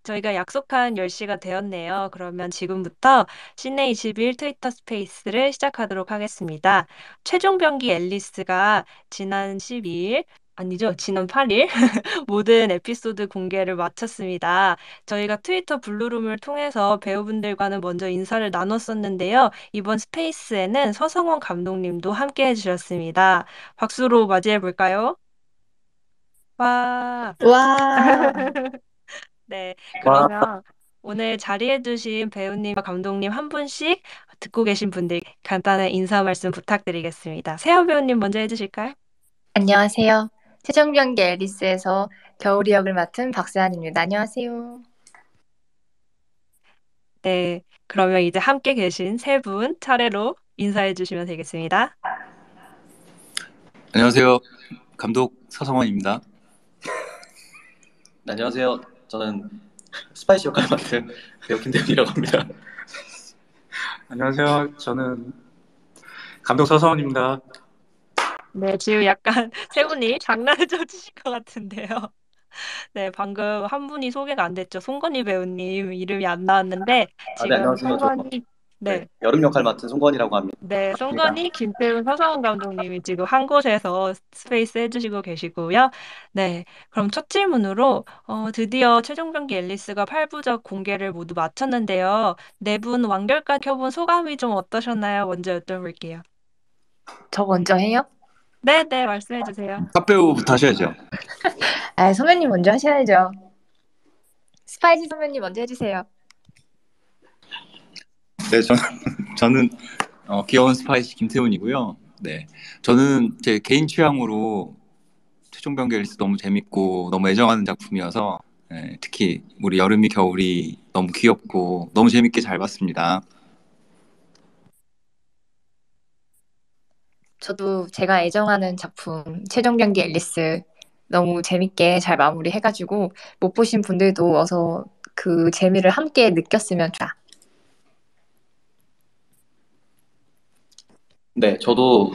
저희가 약속한 10시가 되었네요. 그러면 지금부터 시내 21 트위터 스페이스를 시작하도록 하겠습니다. 최종 병기 앨리스가 지난 12일, 아니죠, 지난 8일 모든 에피소드 공개를 마쳤습니다. 저희가 트위터 블루룸을 통해서 배우분들과는 먼저 인사를 나눴었는데요. 이번 스페이스에는 서성원 감독님도 함께 해주셨습니다. 박수로 맞이해 볼까요? 와. 와, 네, 와, 그러면 오늘 자리해주신 배우님과 감독님 한 분씩 듣고 계신 분들 간단한 인사 말씀 부탁드리겠습니다. 세아 배우님 먼저 해주실까요? 안녕하세요. 최종병기 앨리스에서 겨울이 역을 맡은 박세안입니다. 안녕하세요. 네, 그러면 이제 함께 계신 세 분 차례로 인사해 주시면 되겠습니다. 안녕하세요. 감독 서성원입니다. 네, 안녕하세요. 저는 스파이시 역할을 맡은 배우 김대훈이라고 합니다. 안녕하세요. 저는 감독 서서원입니다. 네, 지금 약간 세 분이 장난을 좀 치실 것 같은데요. 네, 방금 한 분이 소개가 안 됐죠. 송건희 배우님 이름이 안 나왔는데 네, 지금 안녕하세요. 저 송건희, 네, 여름 역할 맡은 송건이라고 합니다. 네, 송건희, 김태훈, 서성원 감독님이 지금 한 곳에서 스페이스 해주시고 계시고요. 네, 그럼 첫 질문으로 드디어 최종 병기 앨리스가 8부작 공개를 모두 마쳤는데요. 네 분 완결까지 켜본 소감이 좀 어떠셨나요? 먼저 여쭤볼게요. 저 먼저 해요? 네, 네, 말씀해 주세요. 탑배우부터 하셔야죠. 선배님 먼저 하셔야죠. 스파이시 선배님 먼저 해주세요. 네, 저는 귀여운 스파이시 김태훈이고요. 네, 저는 제 개인 취향으로 최종 병기 앨리스 너무 재밌고 너무 애정하는 작품이어서 네, 특히 우리 여름이 겨울이 너무 귀엽고 너무 재밌게 잘 봤습니다. 저도 제가 애정하는 작품 최종병기 앨리스 너무 재밌게 잘 마무리해가지고 못 보신 분들도 어서 그 재미를 함께 느꼈으면 좋아. 네, 저도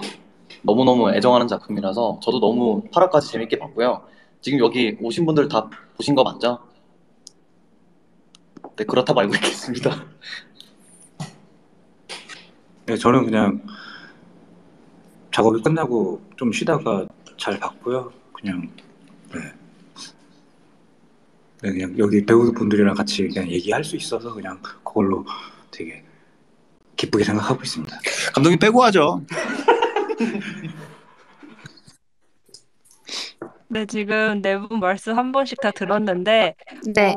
너무너무 애정하는 작품이라서 저도 너무 8화까지 재밌게 봤고요. 지금 여기 오신 분들 다 보신 거 맞죠? 네, 그렇다고 알고 있겠습니다. 네, 저는 그냥 작업이 끝나고 좀 쉬다가 잘 봤고요. 그냥 네. 네, 그냥 여기 배우분들이랑 같이 그냥 얘기할 수 있어서 그냥 그걸로 되게 기쁘게 생각하고 있습니다. 감독님 빼고 하죠. 네, 지금 네 분 말씀 한 번씩 다 들었는데, 네,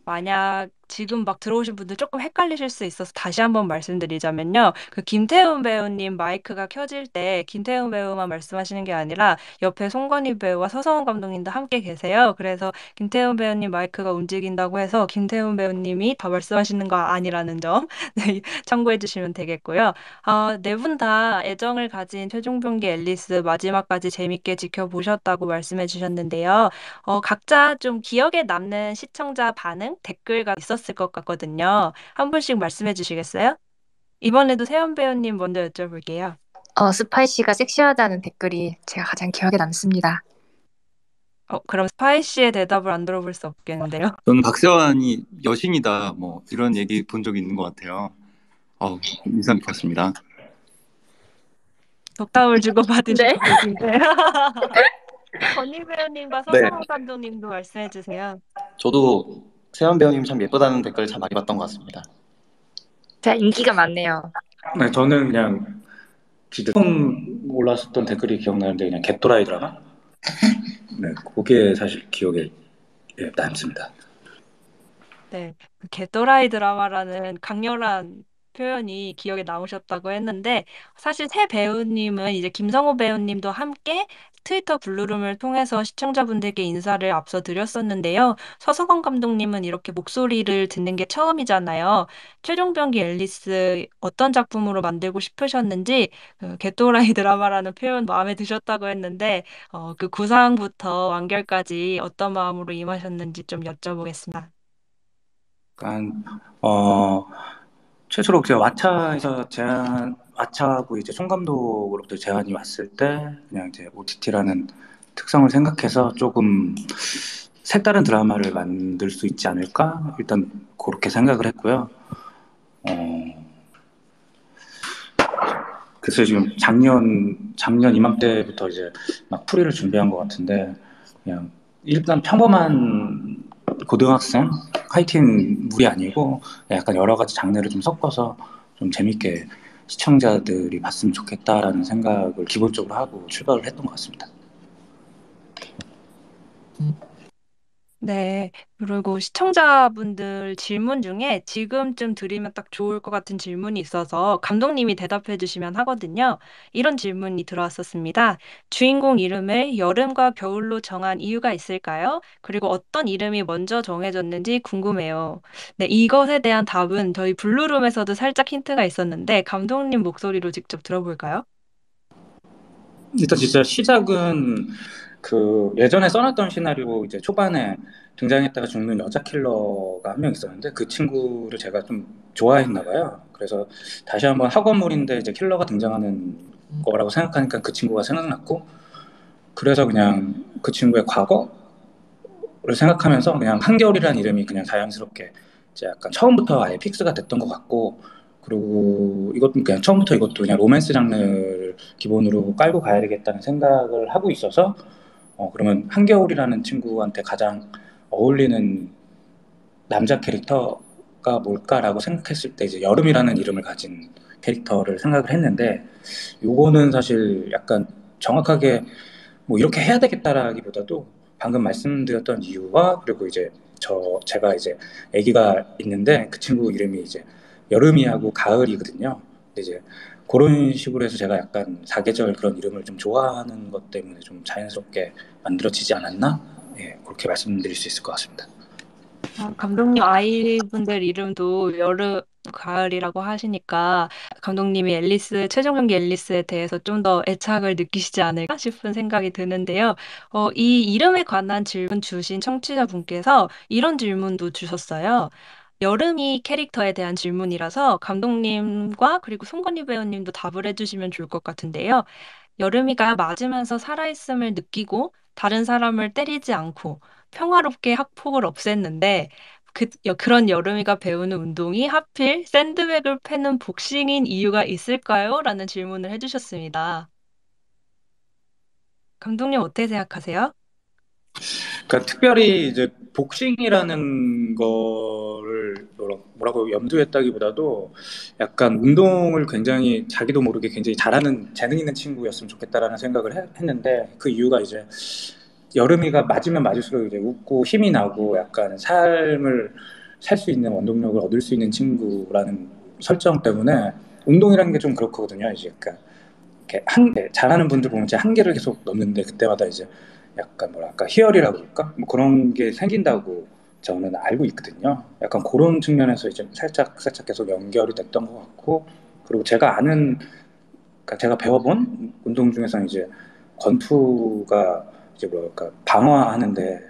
만약 지금 막 들어오신 분들 조금 헷갈리실 수 있어서 다시 한번 말씀드리자면요. 그 김태훈 배우님 마이크가 켜질 때 김태훈 배우만 말씀하시는 게 아니라 옆에 송건희 배우와 서성원 감독님도 함께 계세요. 그래서 김태훈 배우님 마이크가 움직인다고 해서 김태훈 배우님이 다 말씀하시는 거 아니라는 점 네, 참고해 주시면 되겠고요. 네 분 다 애정을 가진 최종병기 앨리스 마지막까지 재밌게 지켜보셨다고 말씀해 주셨는데요. 각자 좀 기억에 남는 시청자 반응, 댓글가 있었을 것 같거든요. 한 분씩 말씀해 주시겠어요? 이번에도 세연 배우님 먼저 여쭤볼게요. 스파이시가 섹시하다는 댓글이 제가 가장 기억에 남습니다. 그럼 스파이시의 대답을 안 들어볼 수 없겠는데요. 저는 박세환이 여신이다 뭐 이런 얘기 본 적이 있는 것 같아요. 인상 깊었습니다. 덕담을 주고받으신 네. 분인데. 건희 배우님과 네, 서성원 감독님도 말씀해 주세요. 저도 세연 배우님 참 예쁘다는 댓글 참 많이 봤던 것 같습니다. 제가 인기가 많네요. 네, 저는 그냥 진짜 처음 올랐었던 댓글이 기억나는데 그냥 갯도라이 드라마? 네, 그게 사실 기억에 남습니다. 네, 그 개또라이 드라마라는 강렬한 표현이 기억에 남으셨다고 했는데 사실 새 배우님은 이제 김성호 배우님도 함께 트위터 블루룸을 통해서 시청자분들께 인사를 앞서 드렸었는데요. 서성원 감독님은 이렇게 목소리를 듣는 게 처음이잖아요. 최종병기 앨리스 어떤 작품으로 만들고 싶으셨는지 그 개또라이 드라마라는 표현 마음에 드셨다고 했는데 그 구상부터 완결까지 어떤 마음으로 임하셨는지 좀 여쭤보겠습니다. 약간 최초로 제가 왓챠하고 이제 송 감독으로부터 제안이 왔을 때 그냥 이제 OTT라는 특성을 생각해서 조금 색다른 드라마를 만들 수 있지 않을까? 일단 그렇게 생각을 했고요. 그래서 지금 작년 이맘때부터 이제 막 풀이를 준비한 것 같은데, 그냥 일단 평범한 고등학생 화이팅 물이 아니고 약간 여러 가지 장르를 좀 섞어서 좀 재밌게 시청자들이 봤으면 좋겠다라는 생각을 기본적으로 하고 출발을 했던 것 같습니다. 네. 그리고 시청자분들 질문 중에 지금쯤 드리면 딱 좋을 것 같은 질문이 있어서 감독님이 대답해 주시면 하거든요. 이런 질문이 들어왔었습니다. 주인공 이름을 여름과 겨울로 정한 이유가 있을까요? 그리고 어떤 이름이 먼저 정해졌는지 궁금해요. 네, 이것에 대한 답은 저희 블루룸에서도 살짝 힌트가 있었는데 감독님 목소리로 직접 들어볼까요? 일단 진짜 시작은 그 예전에 써놨던 시나리오 이제 초반에 등장했다가 죽는 여자 킬러가 한 명 있었는데 그 친구를 제가 좀 좋아했나 봐요. 그래서 다시 한번 학원물인데 이제 킬러가 등장하는 거라고 생각하니까 그 친구가 생각났고, 그래서 그냥 그 친구의 과거를 생각하면서 그냥 한겨울이라는 이름이 그냥 자연스럽게 이제 약간 처음부터 아예 픽스가 됐던 것 같고, 그리고 이것도 그냥 처음부터 이것도 그냥 로맨스 장르를 기본으로 깔고 가야 되겠다는 생각을 하고 있어서, 그러면 한겨울이라는 친구한테 가장 어울리는 남자 캐릭터가 뭘까라고 생각했을 때 이제 여름이라는 이름을 가진 캐릭터를 생각을 했는데, 요거는 사실 약간 정확하게 뭐 이렇게 해야 되겠다라기보다도 방금 말씀드렸던 이유와, 그리고 이제 제가 이제 아기가 있는데 그 친구 이름이 이제 여름이하고 가을이거든요. 근데 이제 그런 식으로 해서 제가 약간 사계절 그런 이름을 좀 좋아하는 것 때문에 좀 자연스럽게 만들어지지 않았나? 예, 그렇게 말씀드릴 수 있을 것 같습니다. 감독님 아이분들 이름도 여름, 가을이라고 하시니까 감독님이 최종 경기 앨리스에 대해서 좀 더 애착을 느끼시지 않을까 싶은 생각이 드는데요. 이 이름에 관한 질문 주신 청취자분께서 이런 질문도 주셨어요. 여름이 캐릭터에 대한 질문이라서 감독님과 그리고 송건희 배우님도 답을 해주시면 좋을 것 같은데요. 여름이가 맞으면서 살아있음을 느끼고 다른 사람을 때리지 않고 평화롭게 학폭을 없앴는데 그런 여름이가 배우는 운동이 하필 샌드백을 패는 복싱인 이유가 있을까요? 라는 질문을 해주셨습니다. 감독님 어떻게 생각하세요? 그러니까 특별히 이제 복싱이라는 거를 뭐라고 염두했다기보다도 약간 운동을 굉장히 자기도 모르게 굉장히 잘하는 재능 있는 친구였으면 좋겠다라는 생각을 했는데, 그 이유가 이제 여름이가 맞으면 맞을수록 이제 웃고 힘이 나고 약간 삶을 살 수 있는 원동력을 얻을 수 있는 친구라는 설정 때문에 운동이라는 게 좀 그렇거든요. 이제 그러니까 이렇게 잘하는 분들 보면 이제 한계를 계속 넘는데 그때마다 이제 약간 뭐랄까 희열이라고 그럴까? 뭐 그런 게 생긴다고 저는 알고 있거든요. 약간 그런 측면에서 이제 살짝 계속 연결이 됐던 것 같고, 그리고 제가 아는, 그러니까 제가 배워본 운동 중에서는 이제 권투가 이제 뭐랄까 방어하는데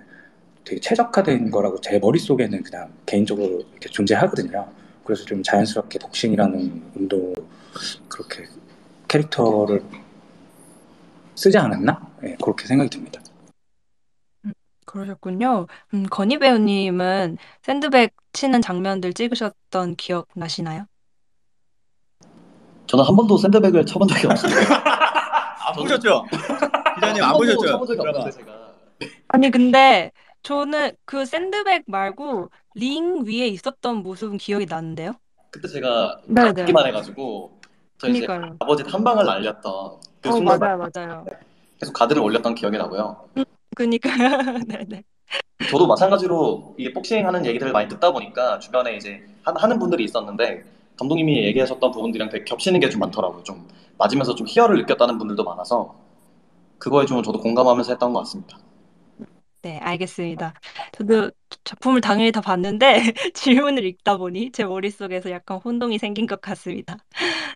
되게 최적화된 거라고 제 머릿속에는 그냥 개인적으로 이렇게 존재하거든요. 그래서 좀 자연스럽게 복싱이라는 운동 그렇게 캐릭터를 쓰지 않았나? 예, 그렇게 생각이 듭니다. 그러셨군요. 건희 배우님은 샌드백 치는 장면들 찍으셨던 기억 나시나요? 저는 한 번도 샌드백을 쳐본 적이 없습니다. 안 보셨죠? 기자님 안 보셨죠? 쳐본 적이 드라마. 없는데 제가. 아니, 근데 저는 그 샌드백 말고 링 위에 있었던 모습은 기억이 나는데요? 그때 제가 네네. 듣기만 해가지고 저희 이제 그니까요. 아버지 탐방을 날렸던 그 순간 맞아요. 계속 가드를 올렸던 기억이 나고요. 그니까요. 네네. 저도 마찬가지로 이게 복싱하는 얘기들을 많이 듣다 보니까 주변에 이제 하는 분들이 있었는데 감독님이 얘기하셨던 부분들이랑 되게 겹치는 게 좀 많더라고요. 좀 맞으면서 좀 희열을 느꼈다는 분들도 많아서 그거에 좀 저도 공감하면서 했던 것 같습니다. 네, 알겠습니다. 저도 작품을 당연히 다 봤는데 질문을 읽다 보니 제 머릿속에서 약간 혼동이 생긴 것 같습니다.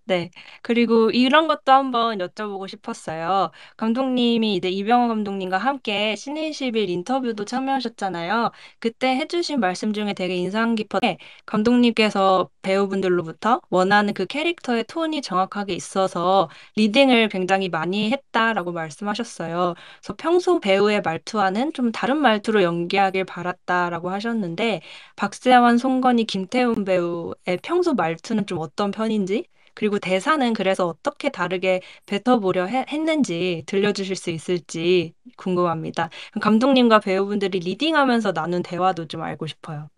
네. 그리고 이런 것도 한번 여쭤보고 싶었어요. 감독님이 이제 이병헌 감독님과 함께 신의 21 인터뷰도 참여하셨잖아요. 그때 해주신 말씀 중에 되게 인상 깊었는데 감독님께서 배우분들로부터 원하는 그 캐릭터의 톤이 정확하게 있어서 리딩을 굉장히 많이 했다라고 말씀하셨어요. 그래서 평소 배우의 말투와는 좀 다른 말투로 연기하길 바랐다라고 하셨는데 박세환, 송건희, 김태훈 배우의 평소 말투는 좀 어떤 편인지 그리고 대사는 그래서 어떻게 다르게 뱉어보려 했는지 들려주실 수 있을지 궁금합니다. 감독님과 배우분들이 리딩하면서 나눈 대화도 좀 알고 싶어요.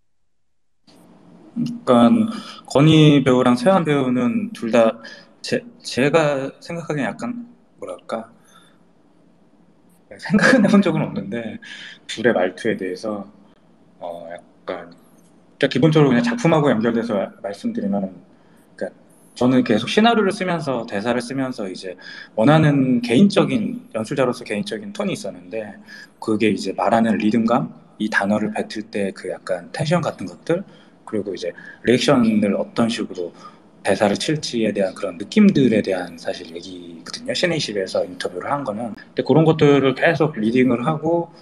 그러니까 건희 배우랑 세환 배우는 둘 다 제가 생각하기엔 약간 뭐랄까 생각은 해본 적은 없는데 둘의 말투에 대해서 약간 기본적으로 그냥 작품하고 연결돼서 말씀드리면 그러니까 저는 계속 시나리오를 쓰면서 대사를 쓰면서 이제 원하는 개인적인 연출자로서 개인적인 톤이 있었는데 그게 이제 말하는 리듬감, 이 단어를 뱉을 때 그 약간 텐션 같은 것들 그리고 이제 리액션을 어떤 식으로 대사를 칠지에 대한 그런 느낌들에 대한 사실 얘기거든요. 신의십에서 인터뷰를 한 거는. 근데 그런 것들을 계속 리딩을 하고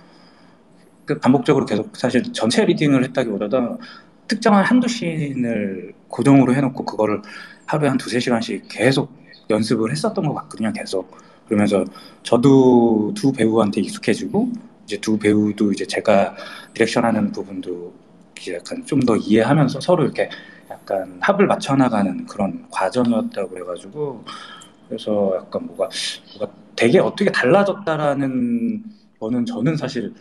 반복적으로 계속 사실 전체 리딩을 했다기보다도 특정한 한두 씬을 고정으로 해놓고 그거를 하루에 한 두세 시간씩 계속 연습을 했었던 것 같거든요. 계속. 그러면서 저도 두 배우한테 익숙해지고 이제 두 배우도 이제 제가 디렉션하는 부분도 이제 약간 좀 더 이해하면서 서로 이렇게 약간 합을 맞춰 나가는 그런 과정이었다고 그래가지고 그래서 약간 뭐가 되게 어떻게 달라졌다라는 거는 저는 사실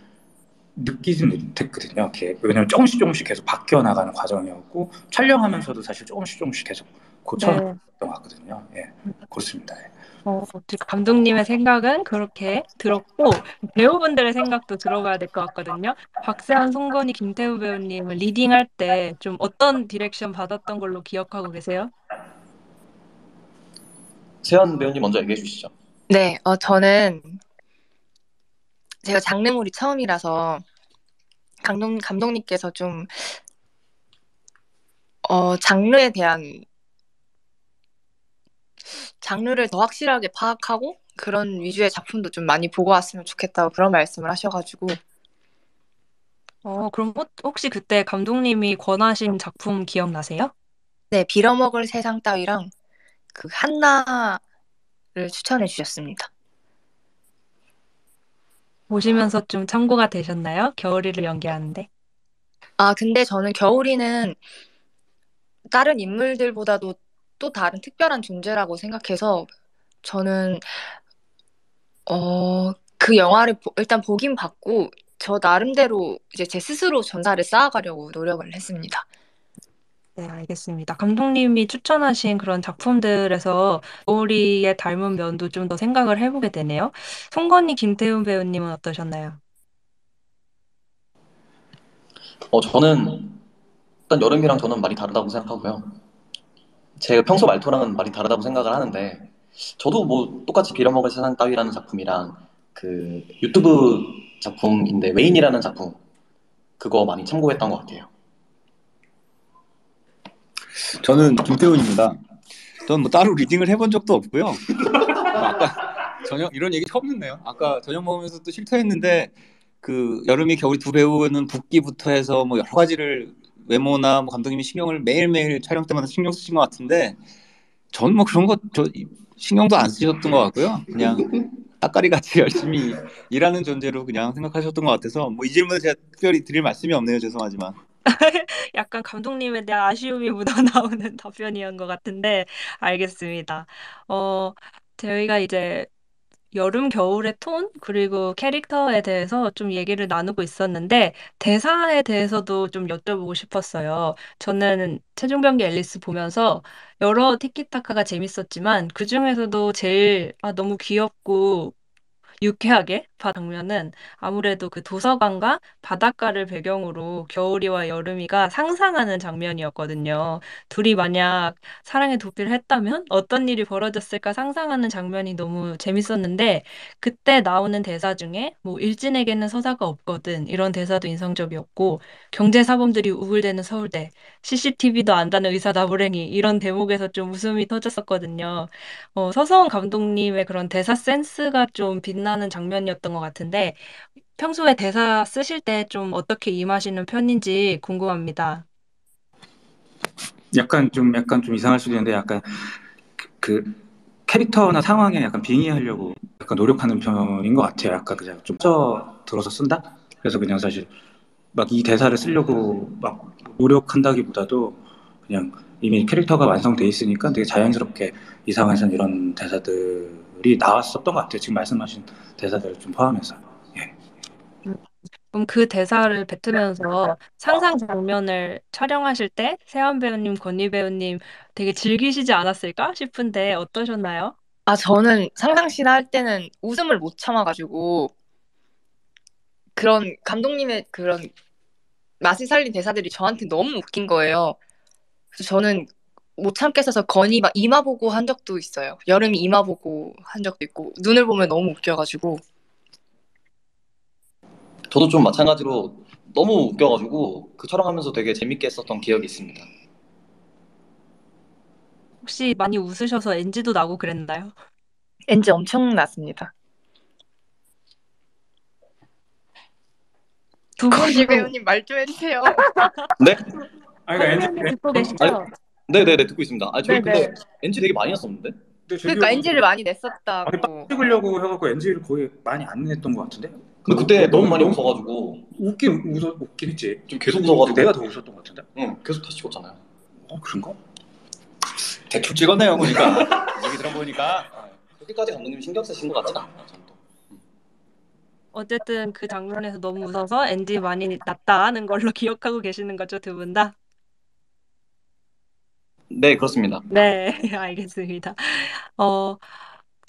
느끼진 못했거든요. 이렇게. 왜냐면 조금씩 조금씩 계속 바뀌어 나가는 과정이었고 촬영하면서도 사실 조금씩 조금씩 계속 고쳐 네. 나갔던 것 같거든요. 예, 그렇습니다. 예. 즉 감독님의 생각은 그렇게 들었고 배우분들의 생각도 들어가야 될 것 같거든요. 박세환, 송건희, 김태우 배우님을 리딩할 때 좀 어떤 디렉션 받았던 걸로 기억하고 계세요? 세연 배우님 먼저 얘기해 주시죠. 네, 저는 제가 장르물이 처음이라서 감독님께서 좀 장르에 대한 장르를 더 확실하게 파악하고 그런 위주의 작품도 좀 많이 보고 왔으면 좋겠다고 그런 말씀을 하셔가지고 그럼 혹시 그때 감독님이 권하신 작품 기억나세요? 네, 빌어먹을 세상 따위랑 그 한나를 추천해 주셨습니다. 보시면서 좀 참고가 되셨나요? 겨울이를 연기하는데. 근데 저는 겨울이는 다른 인물들보다도 또 다른 특별한 존재라고 생각해서 저는 그 영화를 일단 보긴 봤고 저 나름대로 이제 제 스스로 전사를 쌓아가려고 노력을 했습니다. 네, 알겠습니다. 감독님이 추천하신 그런 작품들에서 겨울이의 닮은 면도 좀 더 생각을 해보게 되네요. 송건희, 김태훈 배우님은 어떠셨나요? 저는 일단 여름이랑 저는 많이 다르다고 생각하고요. 제가 평소 말투랑은 많이 다르다고 생각을 하는데 저도 뭐 똑같이 빌어먹을 세상 따위라는 작품이랑 그 유튜브 작품인데 웨인이라는 작품 그거 많이 참고했던 것 같아요. 저는 김태훈입니다. 저는 뭐 따로 리딩을 해본 적도 없고요. 아까 저녁 이런 얘기 처음 듣네요. 아까 저녁 먹으면서 또 실토했는데 그 여름이 겨울이 두 배우는 붓기부터 해서 뭐 여러 가지를 외모나 뭐 감독님이 신경을 매일매일 촬영 때마다 신경 쓰신 것 같은데 저는 뭐 그런 거 저 신경도 안 쓰셨던 것 같고요. 그냥 따까리 같이 열심히 일하는 존재로 그냥 생각하셨던 것 같아서 뭐 이 질문에 제가 특별히 드릴 말씀이 없네요. 죄송하지만. 약간 감독님에 대한 아쉬움이 묻어나오는 답변이었던 것 같은데 알겠습니다. 저희가 이제 여름, 겨울의 톤, 그리고 캐릭터에 대해서 좀 얘기를 나누고 있었는데, 대사에 대해서도 좀 여쭤보고 싶었어요. 저는 최종병기 앨리스 보면서 여러 티키타카가 재밌었지만, 그중에서도 제일 너무 귀엽고 유쾌하게 봐 장면은 아무래도 그 도서관과 바닷가를 배경으로 겨울이와 여름이가 상상하는 장면이었거든요. 둘이 만약 사랑에 도피를 했다면 어떤 일이 벌어졌을까 상상하는 장면이 너무 재밌었는데 그때 나오는 대사 중에 뭐 일진에게는 서사가 없거든 이런 대사도 인상적이었고 경제사범들이 우글대는 서울대 CCTV도 안다는 의사 나부랭이 이런 대목에서 좀 웃음이 터졌었거든요. 서서원 감독님의 그런 대사 센스가 좀 빛나는 장면이었던 것 같은데 평소에 대사 쓰실 때 좀 어떻게 임하시는 편인지 궁금합니다. 약간 좀 이상할 수도 있는데 약간 그 캐릭터나 상황에 약간 빙의하려고 약간 노력하는 편인 것 같아요. 약간 그냥 좀 들어서 쓴다? 그래서 그냥 사실 막 이 대사를 쓰려고 막 노력한다기보다도 그냥 이미 캐릭터가 완성돼 있으니까 되게 자연스럽게 이 상황에서는 이런 대사들이 나왔었던 것 같아요. 지금 말씀하신 대사들을 좀 포함해서. 예. 그럼 그 대사를 뱉으면서 상상 장면을 촬영하실 때 세환 배우님, 건희 배우님 되게 즐기시지 않았을까 싶은데 어떠셨나요? 아, 저는 상상실 할 때는 웃음을 못 참아가지고 그런 감독님의 그런 맛을 살린 대사들이 저한테 너무 웃긴 거예요. 그래서 저는 못 참겠어서 건이 막 이마 보고 한 적도 있어요. 여름이 이마 보고 한 적도 있고 눈을 보면 너무 웃겨가지고. 저도 좀 마찬가지로 너무 웃겨가지고 그 촬영하면서 되게 재밌게 했었던 기억이 있습니다. 혹시 많이 웃으셔서 NG도 나고 그랬나요? NG 엄청 났습니다. 두 건희 분도 배우님 말 좀 해주세요. 네? 아니, 건희 그러니까 배우님 듣고 아니, 계시죠? 네네네 듣고 있습니다. 저희 근데 네네. NG 되게 많이 했었는데? 그러니까 NG를 많이 아니, 냈었다고. 찍으려고 해갖고 NG를 거의 많이 안 냈던 것 같은데? 근데 그때 너무 많이 웃어가지고 웃긴 했지. 좀 계속 웃어가지고 내가 더 웃었던 것 같은데? 응 계속 다시 찍었잖아요. 그런가? 대충 찍었네요 보니까. 얘기 들어보니까. 그렇게까지 감독님이 신경 쓰신 것 같진 않아요. 저는 또. 어쨌든 그 장면에서 너무 웃어서 NG 많이 났다는 걸로 기억하고 계시는 거죠, 두 분 다? 네 그렇습니다. 네, 알겠습니다. 어,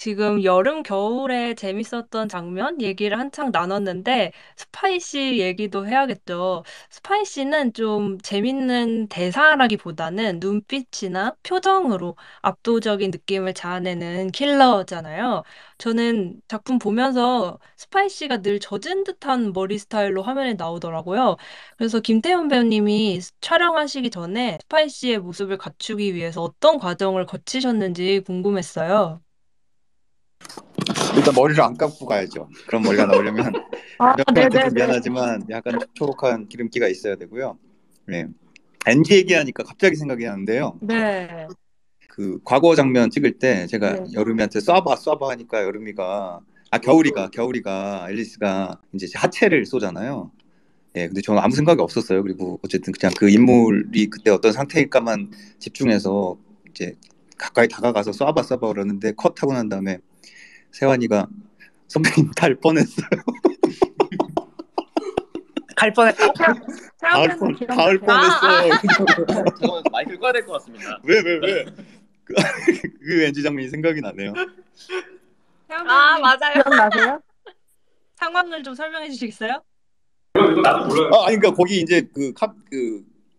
지금 여름, 겨울에 재밌었던 장면 얘기를 한창 나눴는데, 스파이시 얘기도 해야겠죠. 스파이시는 좀 재밌는 대사라기보다는 눈빛이나 표정으로 압도적인 느낌을 자아내는 킬러잖아요. 저는 작품 보면서 스파이시가 늘 젖은 듯한 머리 스타일로 화면에 나오더라고요. 그래서 김태훈 배우님이 촬영하시기 전에 스파이시의 모습을 갖추기 위해서 어떤 과정을 거치셨는지 궁금했어요. 일단 머리를 안 감고 가야죠. 그런 머리가 나오려면 아, 촬영한테 좀 네네네. 미안하지만 약간 촉촉한 기름기가 있어야 되고요. 네. NG 얘기하니까 갑자기 생각이 나는데요. 네. 그 과거 장면 찍을 때 제가 네. 여름이한테 쏴봐 하니까 여름이가 겨울이가 앨리스가 이제 하체를 쏘잖아요. 예, 근데 저는 아무 생각이 없었어요. 그리고 어쨌든 그냥 그 인물이 그때 어떤 상태일까만 집중해서 이제 가까이 다가가서 쏴봐 그러는데 컷하고 난 다음에 세환이가 선배님 달 뻔했어요. 갈 뻔했다고? 태연 배우님 달 뻔했어요. 잠깐만 마이크를 꺼야 될 것 같습니다. 왜? 그, 그 NG 장면이 생각이 나네요. 태연 아, 배우님 맞아요. 기억나세요? 상황을 좀 설명해 주시겠어요? 이거 나도 몰라요. 아니 그러니까 거기 이제 그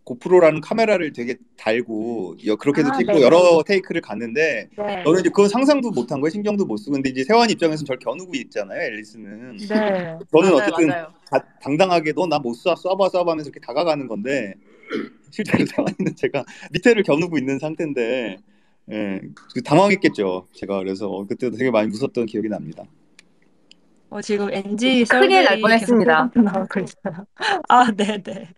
고프로라는 카메라를 되게 달고 그렇게도 아, 찍고 네네. 여러 테이크를 갔는데 네. 저는 이제 그거 상상도 못한 거예요. 신경도 못 쓰고 근데 이제 세환 입장에서는 저를 겨누고 있잖아요. 앨리스는. 네. 저는 맞아요, 어쨌든 맞아요. 당당하게 너 나 못 쏴봐 하면서 이렇게 다가가는 건데 실제로 세환이는 제가 밑에를 겨누고 있는 상태인데 예, 당황했겠죠. 제가 그래서 그때도 되게 많이 무섭던 기억이 납니다. 지금 NG 큰일 날 썰들이 계속 뻔했습니다. 나오고 있어요. 아, 네네.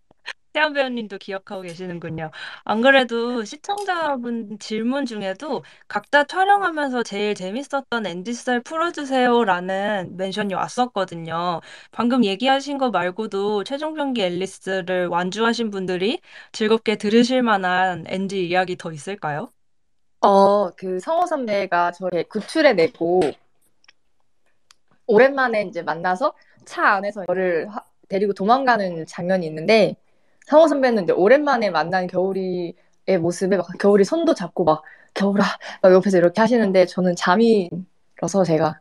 태연 배우님도 기억하고 계시는군요. 안 그래도 시청자분 질문 중에도 각자 촬영하면서 제일 재밌었던 NG썰 풀어주세요라는 멘션이 왔었거든요. 방금 얘기하신 거 말고도 최종 병기 앨리스를 완주하신 분들이 즐겁게 들으실 만한 NG 이야기 더 있을까요? 그 성호 선배가 저를 구출해 내고 오랜만에 이제 만나서 차 안에서 저를 데리고 도망가는 장면이 있는데 성호 선배는 이제 오랜만에 만난 겨울이의 모습에 막 겨울이 손도 잡고 막 겨울아 막 옆에서 이렇게 하시는데 저는 잠이 들어서 제가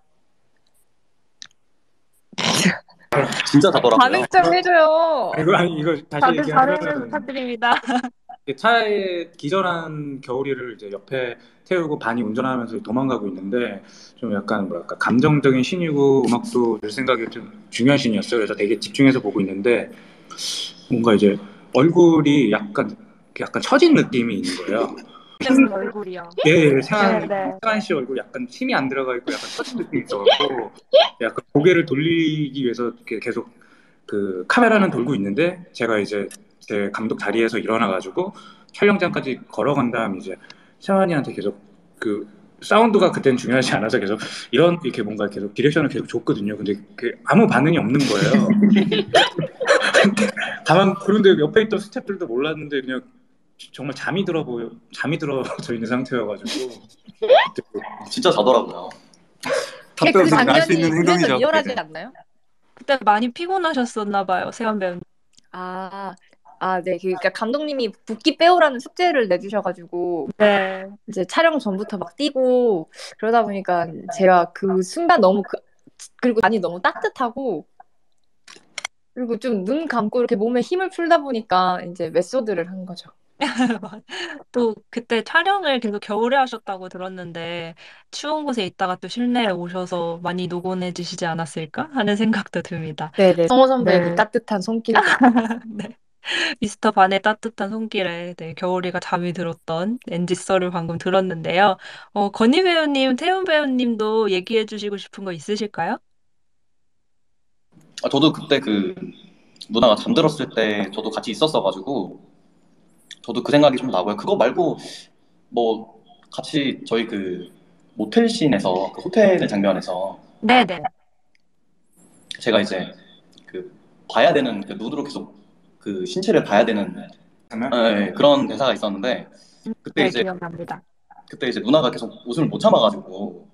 진짜 자더라고요. 반응 좀 해줘요. 이거 다시 다들 잘해주셔서 얘기하면 부탁드립니다. 차에 기절한 겨울이를 이제 옆에 태우고 반이 운전하면서 도망가고 있는데 좀 약간 뭐랄까 감정적인 신이고 음악도 제 생각에 좀 중요한 신이었어요. 그래서 되게 집중해서 보고 있는데 뭔가 이제 얼굴이 약간 처진 느낌이 있는 거예요. 때문 얼굴이요. 예, 네네. 세환 씨 얼굴 약간 힘이 안 들어가 있고 약간 처진 느낌이 있어갖고 약간 고개를 돌리기 위해서 이렇게 계속 그 카메라는 돌고 있는데 제가 이제 제 감독 자리에서 일어나가지고 촬영장까지 걸어간 다음 이제 세환이한테 계속 그 사운드가 그땐 중요하지 않아서 계속 이렇게 뭔가 계속 디렉션을 계속 줬거든요. 근데 아무 반응이 없는 거예요. 다만 그런데 옆에 있던 스태프들도 몰랐는데 그냥 정말 잠이 들어져 있는 상태여가지고 진짜 자더라고요. 근데 그 답변을 알 수 장면이 있는 그래서 행동이죠. 리얼하지 그게. 않나요? 그때 많이 피곤하셨었나 봐요, 세연 배우님. 아, 네. 그러니까 감독님이 붓기 빼오라는 숙제를 내주셔가지고 네. 이제 촬영 전부터 막 뛰고 그러다 보니까 제가 그 순간 너무 그리고 많이 너무 따뜻하고 그리고 좀 눈 감고 이렇게 몸에 힘을 풀다 보니까 이제 메소드를 한 거죠. 또 그때 촬영을 계속 겨울에 하셨다고 들었는데 추운 곳에 있다가 또 실내에 오셔서 많이 노곤해지시지 않았을까 하는 생각도 듭니다. 네네. 성호 선배의 그 네. 따뜻한 손길. 네. 미스터 반의 따뜻한 손길에 네, 겨울이가 잠이 들었던 NG 썰을 방금 들었는데요. 건희 배우님, 태훈 배우님도 얘기해 주시고 싶은 거 있으실까요? 저도 그때 그 누나가 잠들었을 때 저도 같이 있었어가지고 저도 그 생각이 좀 나고요. 그거 말고 뭐 같이 저희 그 모텔 씬에서 그 호텔 장면에서 네네. 제가 이제 그 봐야 되는 그 눈으로 계속 그 신체를 봐야 되는 그런 대사가 있었는데 그때 네, 이제 기억납니다. 누나가 계속 웃음을 못 참아가지고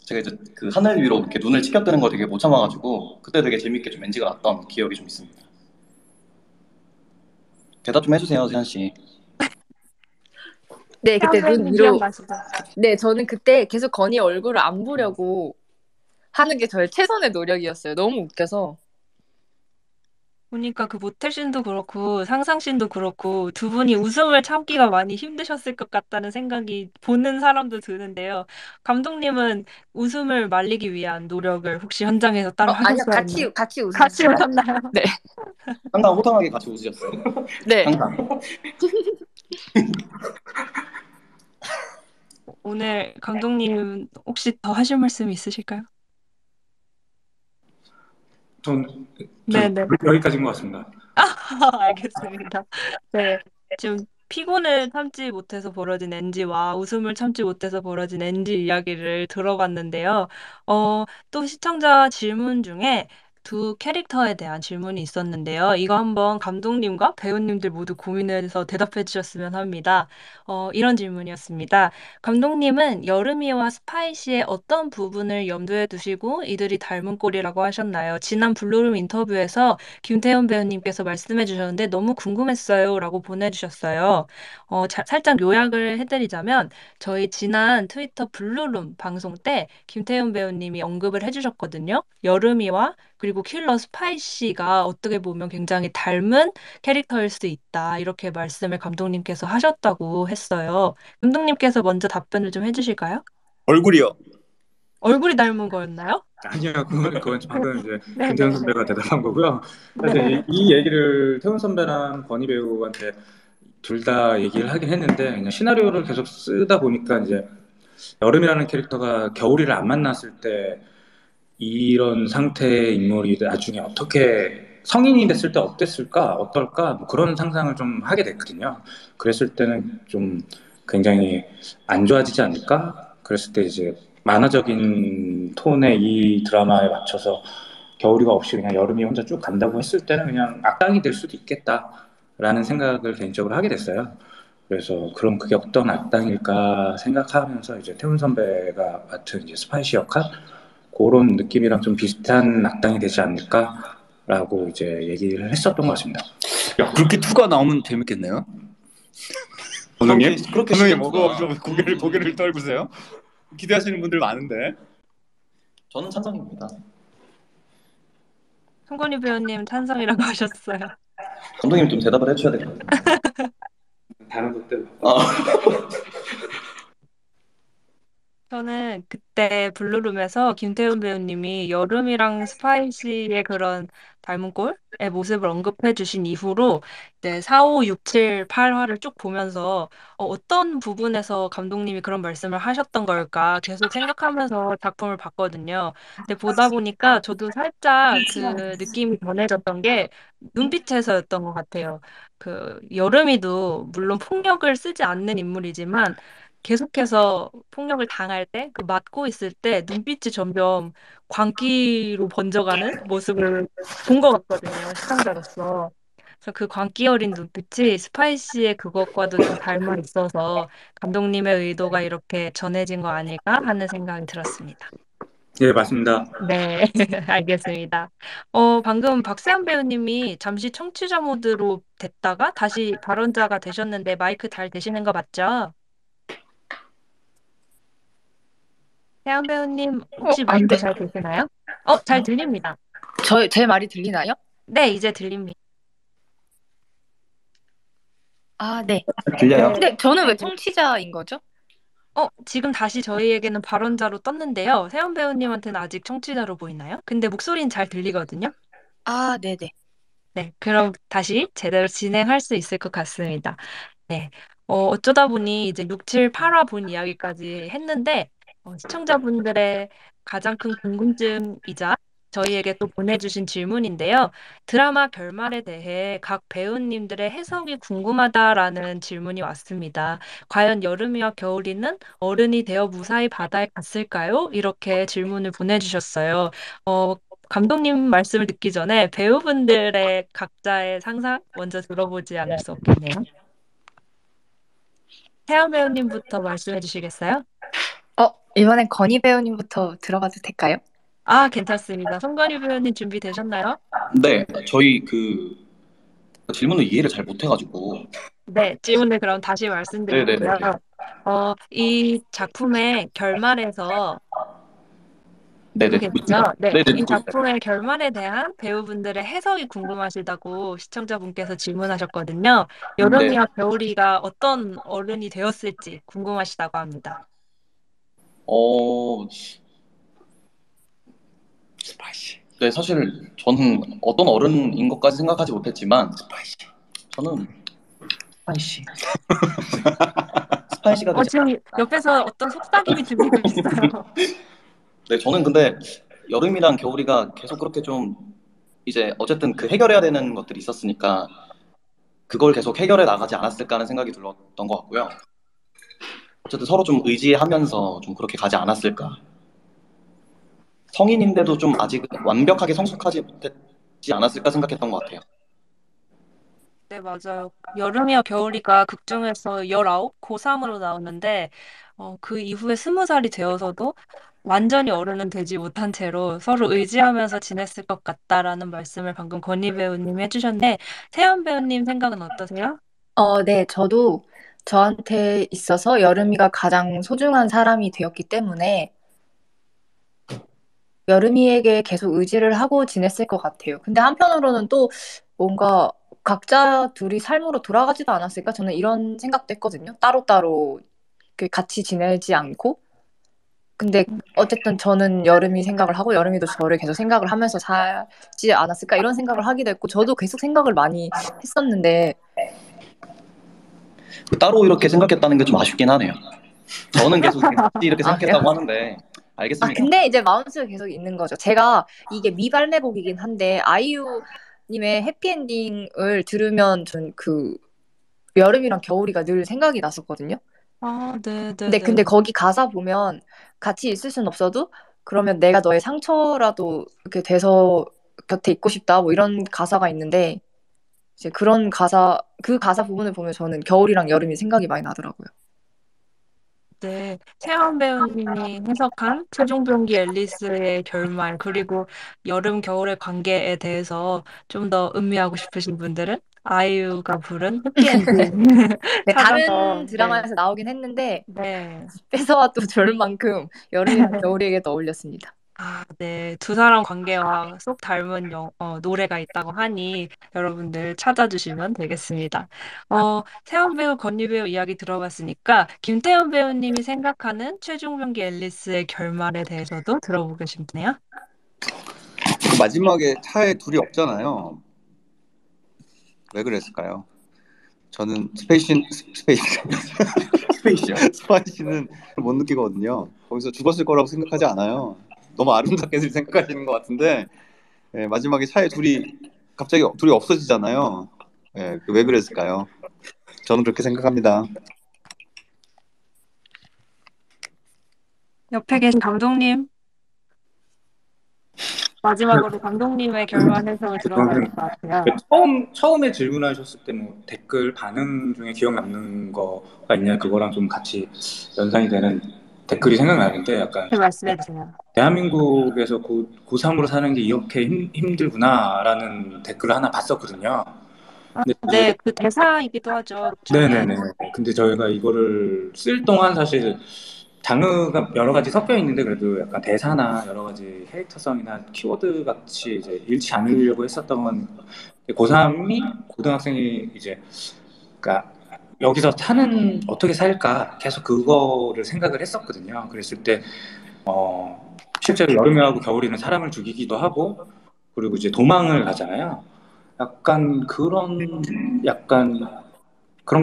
제가 이제 그 하늘 위로 이렇게 눈을 치켜뜨는 거 되게 못 참아가지고 그때 되게 재밌게 좀 NG가 났던 기억이 좀 있습니다. 대답 좀 해주세요, 세현 씨. 네, 그때 태훈 눈 배우님 위로. 기억나시죠? 네, 저는 그때 계속 건희 얼굴을 안 보려고 하는 게 저의 최선의 노력이었어요. 너무 웃겨서. 보니까 그 모텔씬도 그렇고 상상씬도 그렇고 두 분이 웃음을 참기가 많이 힘드셨을 것 같다는 생각이 보는 사람도 드는데요. 감독님은 웃음을 말리기 위한 노력을 혹시 현장에서 따로 아니요, 하셨었나요? 같이 같이 웃으셨어요. 웃었나요? 네. 항상 호탕하게 같이 웃으셨어요. 네. 항상. 오늘 감독님 혹시 더 하실 말씀 있으실까요? 전 네네. 여기까지인 것 같습니다. 알겠습니다. 네. 지금 피곤을 참지 못해서 벌어진 NG와 웃음을 참지 못해서 벌어진 NG 이야기를 들어봤는데요. 또 시청자 질문 중에 두 캐릭터에 대한 질문이 있었는데요. 이거 한번 감독님과 배우님들 모두 고민해서 대답해 주셨으면 합니다. 이런 질문이었습니다. 감독님은 여름이와 스파이시의 어떤 부분을 염두에 두시고 이들이 닮은 꼴이라고 하셨나요? 지난 블루룸 인터뷰에서 김태현 배우님께서 말씀해 주셨는데 너무 궁금했어요 라고 보내주셨어요. 살짝 요약을 해드리자면 저희 지난 트위터 블루룸 방송 때 김태현 배우님이 언급을 해주셨거든요. 여름이와 그리고 킬러 스파이시가 어떻게 보면 굉장히 닮은 캐릭터일 수도 있다. 이렇게 말씀을 감독님께서 하셨다고 했어요. 감독님께서 먼저 답변을 좀 해주실까요? 얼굴이요. 얼굴이 닮은 거였나요? 아니요, 그건 방금 이제 김태훈 네네네. 선배가 대답한 거고요. 사실 네. 이 얘기를 태훈 선배랑 건희 배우한테 둘 다 얘기를 하긴 했는데 그냥 시나리오를 계속 쓰다 보니까 이제 여름이라는 캐릭터가 겨울이를 안 만났을 때 이런 상태의 인물이 나중에 어떻게 성인이 됐을 때 어땠을까, 어떨까 뭐 그런 상상을 좀 하게 됐거든요. 그랬을 때는 좀 굉장히 안 좋아지지 않을까? 그랬을 때 이제 만화적인 톤의 이 드라마에 맞춰서 겨울이가 없이 그냥 여름이 혼자 쭉 간다고 했을 때는 그냥 악당이 될 수도 있겠다라는 생각을 개인적으로 하게 됐어요. 그래서 그럼 그게 어떤 악당일까 생각하면서 이제 태훈 선배가 맡은 이제 스파이시 역할 그런 느낌이랑 좀 비슷한 악당이 되지 않을까라고 이제 얘기를 했었던 것 같습니다. 야, 그렇게 투가 나오면 재밌겠네요. 감독님, 그렇게 감독님 시켰구나. 좀 고개를 떨구세요. 기대하시는 분들 많은데. 저는 찬성입니다. 송건희 배우님 찬성이라고 하셨어요. 감독님 좀 대답을 해주셔야 될 것 같아요. 다른 것들. 저는 그때 블루룸에서 김태훈 배우님이 여름이랑 스파이시의 그런 닮은 꼴의 모습을 언급해 주신 이후로 이제 4, 5, 6, 7, 8화를 쭉 보면서 어떤 부분에서 감독님이 그런 말씀을 하셨던 걸까 계속 생각하면서 작품을 봤거든요. 근데 보다 보니까 저도 살짝 그 느낌이 전해졌던 게 눈빛에서였던 것 같아요. 그 여름이도 물론 폭력을 쓰지 않는 인물이지만 계속해서 폭력을 당할 때, 그 맞고 있을 때 눈빛이 점점 광기로 번져가는 모습을 본 것 같거든요, 시청자로서. 그래서 그 광기 어린 눈빛이 스파이시의 그것과도 좀 닮아 있어서 감독님의 의도가 이렇게 전해진 거 아닐까 하는 생각이 들었습니다. 예, 맞습니다. 네, 알겠습니다. 방금 박세현 배우님이 잠시 청취자 모드로 됐다가 다시 발언자가 되셨는데 마이크 잘 되시는 거 맞죠? 태연 배우님 혹시 안 마이크 돼. 잘 들리나요? 잘 들립니다. 제 말이 들리나요? 네, 이제 들립니다. 아, 네. 들려요? 네. 근데 저는 왜 청취자인 거죠? 지금 다시 저희에게는 발언자로 떴는데요. 세연 배우님한테는 아직 청취자로 보이나요? 근데 목소리는 잘 들리거든요. 아, 네네. 네, 그럼 다시 제대로 진행할 수 있을 것 같습니다. 네. 어쩌다 보니 이제 6, 7, 8화 본 이야기까지 했는데, 시청자분들의 가장 큰 궁금증이자 저희에게 또 보내주신 질문인데요. 드라마 결말에 대해 각 배우님들의 해석이 궁금하다라는 질문이 왔습니다. 과연 여름이와 겨울이는 어른이 되어 무사히 바다에 갔을까요? 이렇게 질문을 보내주셨어요. 감독님 말씀을 듣기 전에 배우분들의 각자의 상상 먼저 들어보지 않을 수 없겠네요. 태연 배우님부터 말씀해 주시겠어요? 이번엔 건희 배우님부터 들어가도 될까요? 괜찮습니다. 송건희 배우님 준비되셨나요? 네, 저희 그 질문을 이해를 잘 못해가지고. 네, 질문을 그럼 다시 네네네. 말씀드릴게요. 이 작품의 결말에서 네네. 듣고 계시죠? 네, 네네, 이 듣고 있어요. 작품의 결말에 대한 배우분들의 해석이 궁금하시다고 시청자분께서 질문하셨거든요. 네. 여름이와 겨울이가 어떤 어른이 되었을지 궁금하시다고 합니다. 스파이시. 네, 사실 저는 어떤 어른인 것까지 생각하지 못했지만 저는 스파이시. 스파이시가 되지. 지금 옆에서 어떤 속삭임이 들리고 있어요. 네, 저는 근데 여름이랑 겨울이가 계속 그렇게 좀 이제 어쨌든 그 해결해야 되는 것들이 있었으니까 그걸 계속 해결해 나가지 않았을까 하는 생각이 들었던 것 같고요. 어쨌든 서로 좀 의지하면서 좀 그렇게 가지 않았을까. 성인인데도 좀 아직 완벽하게 성숙하지 못했지 않았을까 생각했던 것 같아요. 네, 맞아요. 여름이와 겨울이가 극중에서 19, 고3으로 나오는데, 그 이후에 20살이 되어서도 완전히 어른은 되지 못한 채로 서로 의지하면서 지냈을 것 같다라는 말씀을 방금 건희 배우님이 해주셨는데, 세연 배우님 생각은 어떠세요? 네, 저도 저한테 있어서 여름이가 가장 소중한 사람이 되었기 때문에 여름이에게 계속 의지를 하고 지냈을 것 같아요. 근데 한편으로는 또 뭔가 각자 둘이 삶으로 돌아가지도 않았을까? 저는 이런 생각도 했거든요. 따로따로 같이 지내지 않고. 근데 어쨌든 저는 여름이 생각을 하고 여름이도 저를 계속 생각을 하면서 살지 않았을까? 이런 생각을 하기도 했고 저도 계속 생각을 많이 했었는데 따로 이렇게 생각했다는 게 좀 아쉽긴 하네요. 저는 계속 이렇게 아, 그래요? 생각했다고 하는데 알겠습니다. 근데 이제 마음속에 계속 있는 거죠. 제가 이게 미발매곡이긴 한데 아이유님의 해피엔딩을 들으면 전 그 여름이랑 겨울이가 늘 생각이 났었거든요. 네, 네, 근데 네. 거기 가사 보면 같이 있을 순 없어도 그러면 내가 너의 상처라도 이렇게 돼서 곁에 있고 싶다 뭐 이런 가사가 있는데 이제 그 가사 부분을 보면 저는 겨울이랑 여름이 생각이 많이 나더라고요. 네, 세연 배우님이 해석한 최종병기 앨리스의 결말, 그리고 여름, 겨울의 관계에 대해서 좀 더 음미하고 싶으신 분들은 아이유가 부른 해피엔딩 네, 찾아서, 다른 네, 드라마에서 나오긴 했는데 네. 뺏어와 또 좋을 만큼 여름이랑 겨울이에게 또 어울렸습니다. 아, 네. 두 사람 관계와 쏙 닮은 노래가 있다고 하니 여러분들 찾아주시면 되겠습니다. 태연 배우, 건희 배우 이야기 들어봤으니까 김태현 배우님이 생각하는 최종병기 앨리스의 결말에 대해서도 들어보고 싶네요. 마지막에 차에 둘이 없잖아요. 왜 그랬을까요? 저는 스파이시는 못 느끼거든요. 거기서 죽었을 거라고 생각하지 않아요. 너무 아름답게 생각하시는 것 같은데 마지막에 차에 갑자기 둘이 없어지잖아요. 왜 그랬을까요? 저는 그렇게 생각합니다. 옆에 계신 감독님, 마지막으로 감독님의 결말 해석을 들어봐야 될 것 같아요. 처음에 질문하셨을 때 뭐 댓글 반응 중에 기억 남는 거가 있냐 그거랑 좀 같이 연상이 되는 댓글이 생각나는데 약간 말씀해 주세요. 대한민국에서 고3으로 사는 게 이렇게 힘들구나라는 댓글을 하나 봤었거든요. 네, 그 대사이기도 하죠. 네네네. 근데 저희가 이거를 쓸 동안 사실 장르가 여러 가지 섞여 있는데 그래도 약간 대사나 여러 가지 캐릭터성이나 키워드 같이 이제 잃지 않으려고 했었던 건 고3이 고등학생이 이제 그러니까 여기서 어떻게 살까 계속 그거를 생각을 했었거든요. 그랬을 때 실제로 여름이하고 겨울이는 사람을 죽이기도 하고 그리고 이제 도망을 가잖아요. 약간 그런 게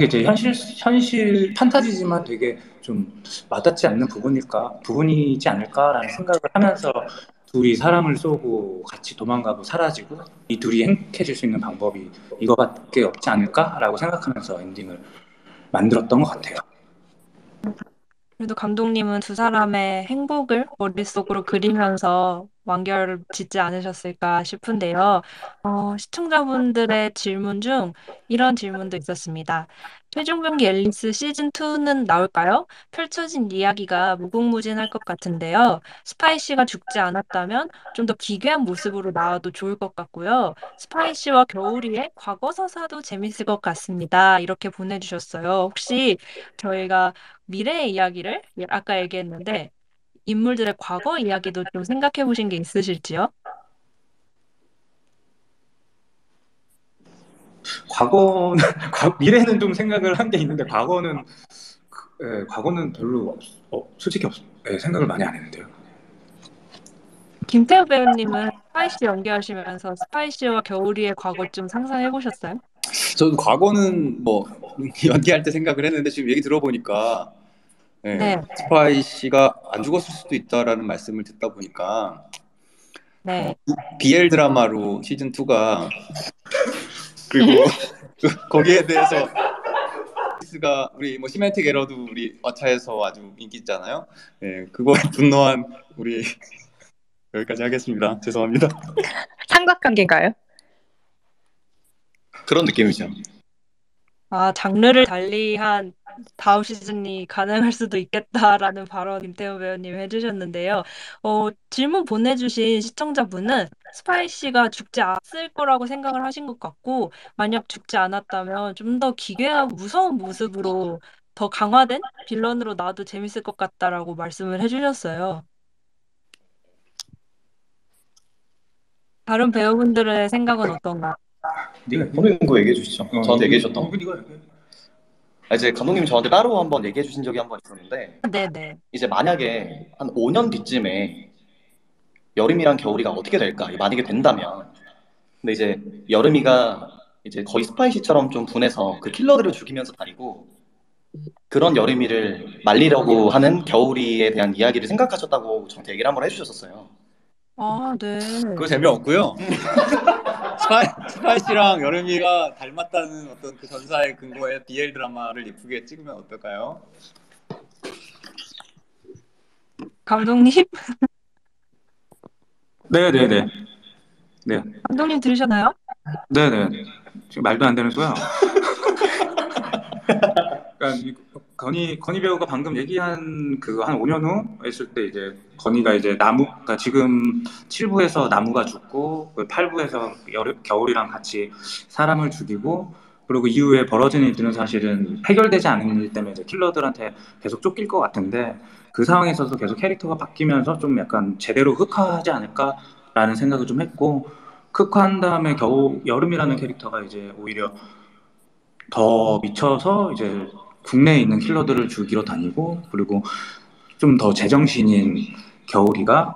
이제 현실 판타지지만 되게 좀 와닿지 않는 부분이지 않을까라는 생각을 하면서 둘이 사람을 쏘고 같이 도망가고 사라지고 이 둘이 행복해질 수 있는 방법이 이거밖에 없지 않을까라고 생각하면서 엔딩을 만들었던 것 같아요. 그래도 감독님은 두 사람의 행복을 머릿속으로 그리면서 완결을 짓지 않으셨을까 싶은데요. 시청자분들의 질문 중 이런 질문도 있었습니다. 최종병기 앨리스 시즌2는 나올까요? 펼쳐진 이야기가 무궁무진할 것 같은데요. 스파이시가 죽지 않았다면 좀 더 기괴한 모습으로 나와도 좋을 것 같고요. 스파이시와 겨울이의 과거 서사도 재밌을 것 같습니다. 이렇게 보내주셨어요. 혹시 저희가 미래의 이야기를 아까 얘기했는데 인물들의 과거 이야기도 좀 생각해 보신 게 있으실지요? 미래는 좀 생각을 한 게 있는데 과거는 별로 솔직히 생각을 많이 안 했는데요. 김태우 배우님은 스파이시 연기하시면서 스파이시와 겨울이의 과거 좀 상상해 보셨어요? 저도 과거는 뭐 연기할 때 생각을 했는데 지금 얘기 들어보니까 네. 스파이시가 안 죽었을 수도 있다라는 말씀을 듣다 보니까 네. BL 드라마로 시즌 2가 그리고 거기에 대해서 가 우리 뭐 시멘틱 에러도 우리 어차에서 아주 인기 있잖아요. 그거에 분노한 우리 여기까지 하겠습니다. 죄송합니다. 삼각관계인가요? 그런 느낌이죠. 장르를 달리한 다음 시즌이 가능할 수도 있겠다라는 발언 김태우 배우님 해주셨는데요. 질문 보내주신 시청자분은 스파이시가 죽지 않았을 거라고 생각을 하신 것 같고, 만약 죽지 않았다면 좀 더 기괴하고 무서운 모습으로 더 강화된 빌런으로 나와도 재밌을 것 같다라고 말씀을 해주셨어요. 다른 배우분들의 생각은 어떤가요? 감독님 그거 얘기해 주시죠. 저한테 얘기해 주셨던 거. 이거 이제 감독님이 저한테 따로 한번 얘기해 주신 적이 한 번 있었는데 네네. 이제 만약에 한 5년 뒤쯤에 여름이랑 겨울이가 어떻게 될까? 만약에 된다면 근데 이제 여름이가 이제 거의 스파이시처럼 좀 분해서 그 킬러들을 죽이면서 다니고 그런 여름이를 말리려고 하는 겨울이에 대한 이야기를 생각하셨다고 저한테 얘기를 한번 해주셨었어요. 네. 그거 재미없고요. 스파이시랑 여름이가 닮았다는 어떤 그 전사의 근거에 BL 드라마를 예쁘게 찍으면 어떨까요? 감독님? 네네네. 네. 감독님 들으셨나요? 네네. 지금 말도 안 되는 소야. 그러니까 건희 배우가 방금 얘기한 그 한 5년 후 했을 때 이제 건희가 이제 그러니까 지금 7부에서 나무가 죽고 8부에서 겨울이랑 같이 사람을 죽이고 그리고 이후에 벌어지는 일들은 사실은 해결되지 않은 일 때문에 이제 킬러들한테 계속 쫓길 것 같은데 그 상황에서도 계속 캐릭터가 바뀌면서 좀 약간 제대로 흑화하지 않을까라는 생각을 좀 했고 흑화한 다음에 겨우 여름이라는 캐릭터가 이제 오히려 더 미쳐서 이제 국내에 있는 킬러들을 죽이러 다니고 그리고 좀 더 제정신인 겨울이가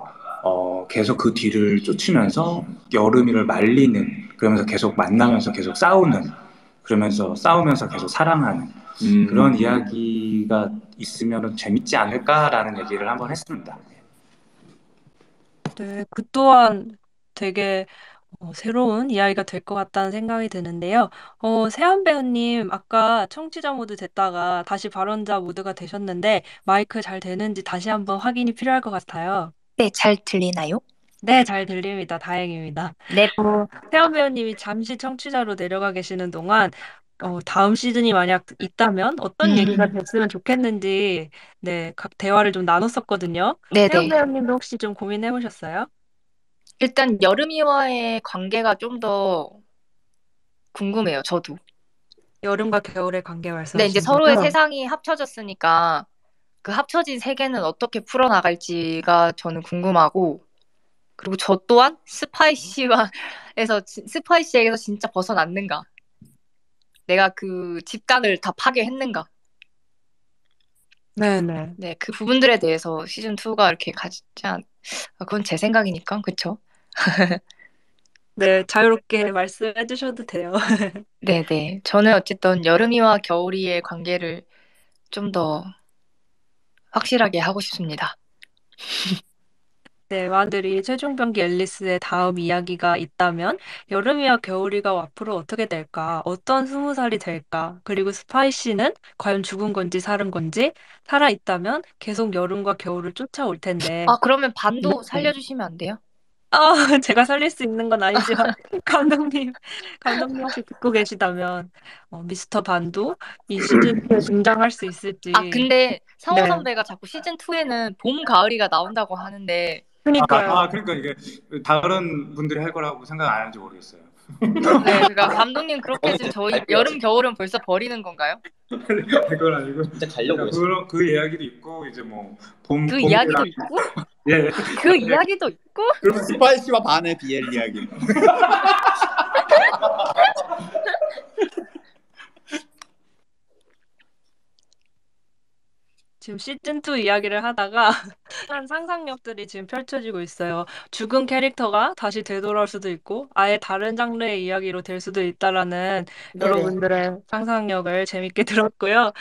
계속 그 뒤를 쫓으면서 여름이를 말리는 그러면서 계속 만나면서 계속 싸우는 그러면서 싸우면서 계속 사랑하는 그런 이야기가 있으면 재밌지 않을까라는 얘기를 한번 했습니다. 네, 그 또한 되게 새로운 이야기가 될 것 같다는 생각이 드는데요. 세한 배우님, 아까 청취자 모드 됐다가 다시 발언자 모드가 되셨는데, 마이크 잘 되는지 다시 한번 확인이 필요할 것 같아요. 네, 잘 들리나요? 네, 잘 들립니다. 다행입니다. 네. 세한 배우님이 잠시 청취자로 내려가 계시는 동안, 다음 시즌이 만약 있다면 어떤 얘기가 됐으면 좋겠는지, 네, 각 대화를 좀 나눴었거든요. 세한 네네. 배우님도 혹시 좀 고민해 보셨어요? 일단 여름이와의 관계가 좀 더 궁금해요, 저도. 여름과 겨울의 관계 근데 이제 말씀하시는 서로의 거죠? 세상이 합쳐졌으니까 그 합쳐진 세계는 어떻게 풀어나갈지가 저는 궁금하고 그리고 저 또한 스파이시에게서 진짜 벗어났는가? 내가 그 집단을 다 파괴했는가? 네네. 네, 그 부분들에 대해서 시즌 2가 이렇게 그건 제 생각이니까, 그쵸? 네, 자유롭게 말씀해 주셔도 돼요. 네네. 저는 어쨌든 여름이와 겨울이의 관계를 좀 더 확실하게 하고 싶습니다. 네, 많은들이 최종 병기 앨리스의 다음 이야기가 있다면 여름이와 겨울이가 앞으로 어떻게 될까? 어떤 20살이 될까? 그리고 스파이시는 과연 죽은 건지 살은 건지 살아 있다면 계속 여름과 겨울을 쫓아올 텐데. 아, 그러면 반도 네. 살려주시면 안 돼요? 제가 살릴 수 있는 건 아니지만 감독님 혹시 듣고 계시다면 미스터 반도 이 시즌에 등장할 수 아, 있을지. 근데 상호 네, 선배가 자꾸 시즌 2에는 봄, 가을이가 나온다고 하는데, 그러니까요. 그러니까 이게 다른 분들이 할 거라고 생각 안 하는지 모르겠어요. 네, 그러니까 감독님 그렇게 지금 저희 갈게요, 여름, 지금. 겨울은 벌써 버리는 건가요? 그건 아니고 진짜 가려고 했어. 그 이야기도 있고 이제 뭐 그 이야기도 있고, 예. 그 이야기도 있고, 그러면 스파이시와 반의 비엘 이야기. 지금 시즌2 이야기를 하다가 한 상상력들이 지금 펼쳐지고 있어요. 죽은 캐릭터가 다시 되돌아올 수도 있고 아예 다른 장르의 이야기로 될 수도 있다라는 네네. 여러분들의 상상력을 재밌게 들었고요.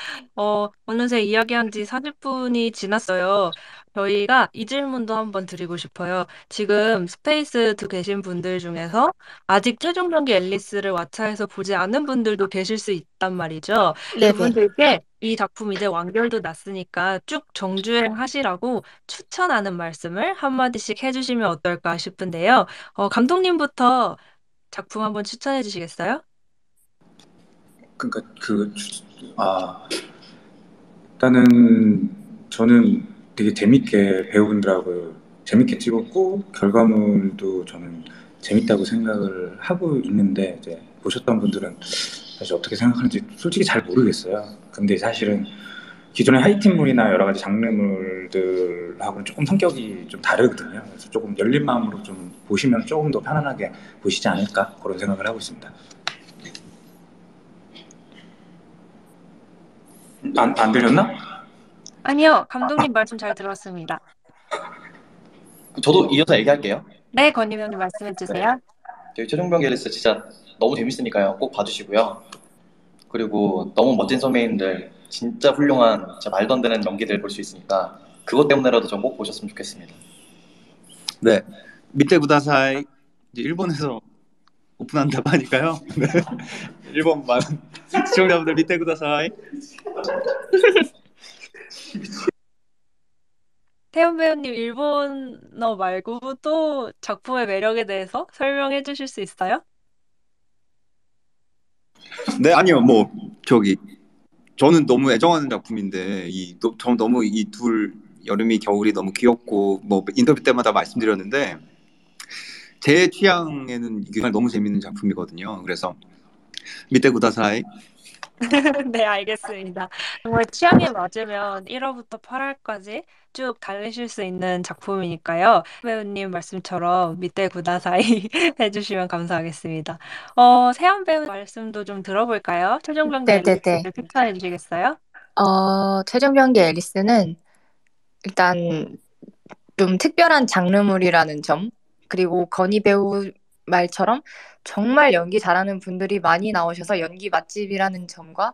어느새 이야기한 지 40분이 지났어요. 저희가 이 질문도 한번 드리고 싶어요. 지금 스페이스 계신 분들 중에서 아직 최종 병기 앨리스를 왓챠에서 보지 않은 분들도 계실 수 있단 말이죠. 네네. 그분들께 이 작품 이제 완결도 났으니까 쭉 정주행 하시라고 추천하는 말씀을 한마디씩 해주시면 어떨까 싶은데요. 감독님부터 작품 한번 추천해 주시겠어요? 그러니까 일단은 저는 되게 재밌게 배우분들하고 재밌게 찍었고 결과물도 저는 재밌다고 생각을 하고 있는데 이제 보셨던 분들은 사실 어떻게 생각하는지 솔직히 잘 모르겠어요. 근데 사실은 기존의 하이틴물이나 여러 가지 장르물들하고는 조금 성격이 좀 다르거든요. 그래서 조금 열린 마음으로 좀 보시면 조금 더 편안하게 보시지 않을까 그런 생각을 하고 있습니다. 안 들렸나? 아니요, 감독님 말씀 잘 들었습니다. 저도 이어서 얘기할게요. 네, 건희 배우님 말씀해 주세요. 저희 최종 병기 앨리스 진짜 너무 재밌으니까요. 꼭 봐주시고요. 그리고 너무 멋진 선배님들, 진짜 훌륭한, 진짜 말도 안 되는 연기들 볼 수 있으니까 그것 때문에라도 좀 꼭 보셨으면 좋겠습니다. 네, 밑에 구다사이 이제 일본에서 오픈한다고 하니까요. 네. 일본 많은 시청자분들 밑에 구다사이. 태연 배우님 일본어 말고 또 작품의 매력에 대해서 설명해 주실 수 있어요? 네, 아니요, 뭐 저는 너무 애정하는 작품인데 저 너무 이 둘 여름이 겨울이 너무 귀엽고 뭐 인터뷰 때마다 말씀드렸는데 제 취향에는 이게 너무 재밌는 작품이거든요. 그래서 밑에 구다사이. 네, 알겠습니다. 정말 취향에 맞으면 1화부터 8화까지 쭉 달리실 수 있는 작품이니까요. 배우님 말씀처럼 밑에 구다 사이 해주시면 감사하겠습니다. 세연 배우 말씀도 좀 들어볼까요? 최종병기 네네네. 앨리스를 추천해 주시겠어요? 최종병기 앨리스는 일단 좀 특별한 장르물이라는 점, 그리고 건희 배우 말처럼 정말 연기 잘하는 분들이 많이 나오셔서 연기 맛집이라는 점과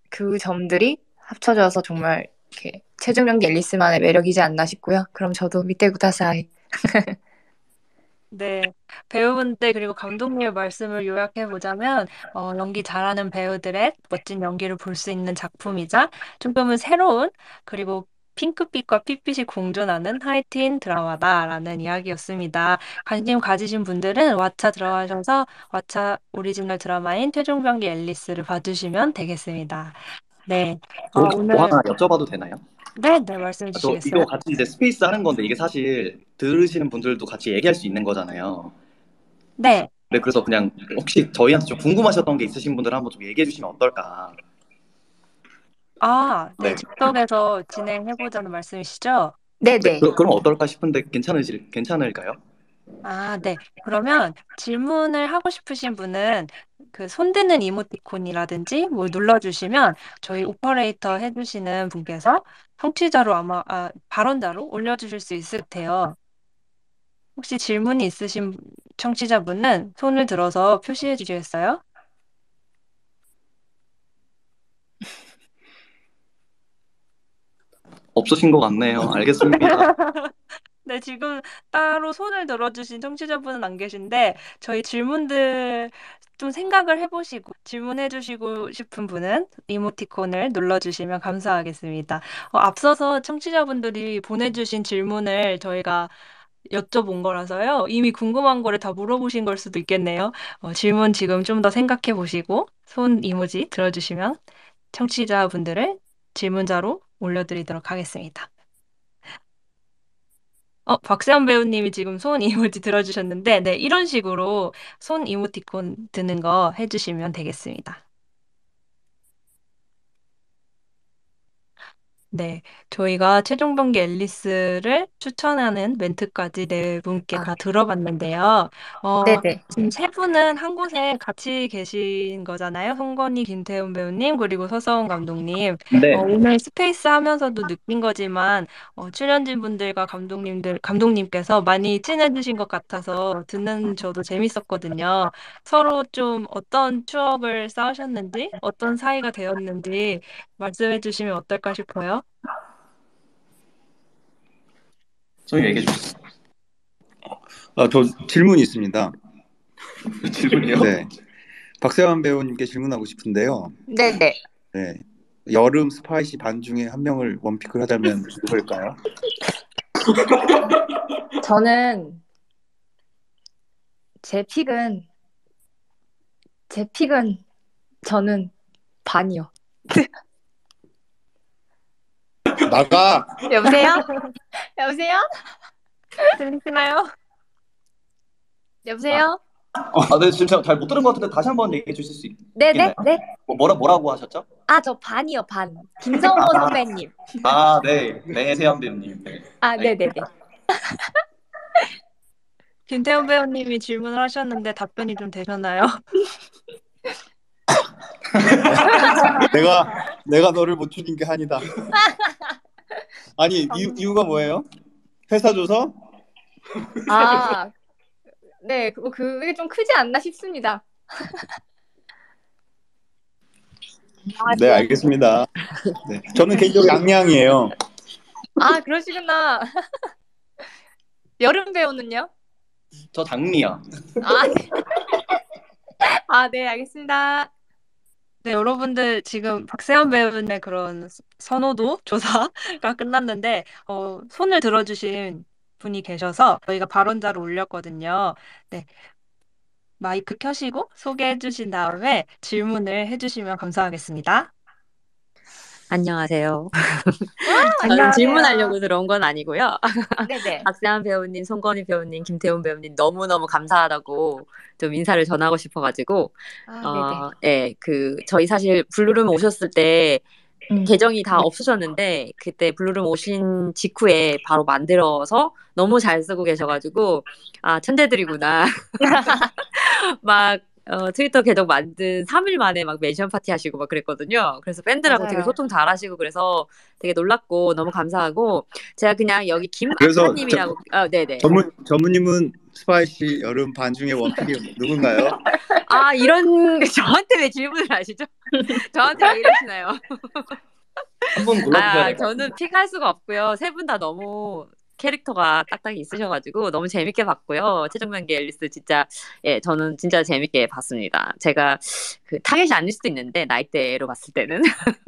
그 점들이 합쳐져서 정말 이렇게 최종병기 앨리스만의 매력이지 않나 싶고요. 그럼 저도 밑에 구다사이. 네, 배우분들 그리고 감독님의 말씀을 요약해 보자면 연기 잘하는 배우들의 멋진 연기를 볼 수 있는 작품이자 조금은 새로운 그리고 핑크빛과 핏빛이 공존하는 하이틴 드라마다라는 이야기였습니다. 관심 가지신 분들은 왓챠 들어가셔서 왓챠 오리지널 드라마인 최종병기 앨리스를 봐주시면 되겠습니다. 네, 저 뭐 오늘 하나 여쭤봐도 되나요? 네, 네, 말씀해 저 주시겠어요? 이거 같이 이제 스페이스 하는 건데 이게 사실 들으시는 분들도 같이 얘기할 수 있는 거잖아요. 네. 네, 그래서 그냥 혹시 저희한테 좀 궁금하셨던 게 있으신 분들 한번 좀 얘기해 주시면 어떨까? 네, 네. 즉석에서 진행해보자는 말씀이시죠? 네네. 그럼 어떨까 싶은데 괜찮을까요? 네. 그러면 질문을 하고 싶으신 분은 그 손드는 이모티콘이라든지 뭐 눌러주시면 저희 오퍼레이터 해주시는 분께서 청취자로 발언자로 올려주실 수 있을 테요. 혹시 질문이 있으신 청취자분은 손을 들어서 표시해 주시겠어요? 없으신 것 같네요. 알겠습니다. 네, 지금 따로 손을 들어주신 청취자분은 안 계신데, 저희 질문들 좀 생각을 해보시고, 질문해주시고 싶은 분은 이모티콘을 눌러주시면 감사하겠습니다. 앞서서 청취자분들이 보내주신 질문을 저희가 여쭤본 거라서요. 이미 궁금한 거를 다 물어보신 걸 수도 있겠네요. 질문 지금 좀 더 생각해 보시고, 손 이모지 들어주시면 청취자분들을 질문자로 올려드리도록 하겠습니다. 박세현 배우님이 지금 손 이모지 들어주셨는데, 네, 이런 식으로 손 이모티콘 드는 거 해주시면 되겠습니다. 네, 저희가 최종병기 앨리스를 추천하는 멘트까지 네 분께 다 들어봤는데요. 네네. 지금 세 분은 한 곳에 같이 계신 거잖아요. 송건희, 김태훈 배우님, 그리고 서서원 감독님. 네. 오늘 스페이스 하면서도 느낀 거지만, 출연진 분들과 감독님께서 많이 친해지신 것 같아서 듣는 저도 재밌었거든요. 서로 좀 어떤 추억을 쌓으셨는지, 어떤 사이가 되었는지 말씀해 주시면 어떨까 싶어요. 저희 얘기해 주세요. 저 질문이 있습니다. 질문이요? 네. 박세환 배우님께 질문하고 싶은데요. 네네. 네. 여름 스파이시 반 중에 한 명을 원픽을 하자면 누굴까요? 저는 제 픽은 저는 반이요. 나가. 여보세요? 여보세요? 들리시나요? 여보세요? 네, 지금 잘 못 들은 것 같은데 다시 한번 얘기해 주실 수 네네. 있겠나요? 네. 뭐라고 하셨죠? 저 반이요, 반. 김성호 선배님. 네. 네, 세연 배우님. 네. 네네네. 김태훈 배우님이 질문을 하셨는데 답변이 좀 되셨나요? 내가 너를 못 죽인 게 한이다. 아니 이유가 뭐예요? 회사 줘서? 네, 그게 좀 크지 않나 싶습니다. 네, 알겠습니다. 네. 저는 개인적으로 양양이에요. 그러시구나. 여름 배우는요? 저 장미요. 네, 알겠습니다. 네, 여러분들 지금 박세현 배우님의 그런 선호도 조사가 끝났는데 손을 들어주신 분이 계셔서 저희가 발언자로 올렸거든요. 네, 마이크 켜시고 소개해 주신 다음에 질문을 해주시면 감사하겠습니다. 안녕하세요. 저는 안녕하세요. 질문하려고 들어온 건 아니고요. 네네. 박세한 배우님, 송건희 배우님, 김태훈 배우님 너무너무 감사하다고 좀 인사를 전하고 싶어가지고 예, 저희 사실 블루룸 오셨을 때 계정이 다 없으셨는데 그때 블루룸 오신 직후에 바로 만들어서 너무 잘 쓰고 계셔가지고 아 천재들이구나. 막 트위터 계정 만든 3일 만에 막 멘션 파티 하시고 막 그랬거든요. 그래서 팬들하고 되게 맞아요. 소통 잘하시고 그래서 되게 놀랐고 너무 감사하고 제가 그냥 여기 그래서 김아카님이라고 네네. 전무님은 스파이시 여름 반중의 원픽이 누군가요? 아 이런 저한테 왜 질문을 하시죠? 저한테 왜 이러시나요? 한 분 골라주셔야 아 될 것 저는 같습니다. 픽할 수가 없고요. 세 분 다 너무 캐릭터가 딱딱이 있으셔가지고 너무 재밌게 봤고요. 최종병기 앨리스 진짜 예 저는 진짜 재밌게 봤습니다. 제가 타겟이 아닐 수도 있는데 나이대로 봤을 때는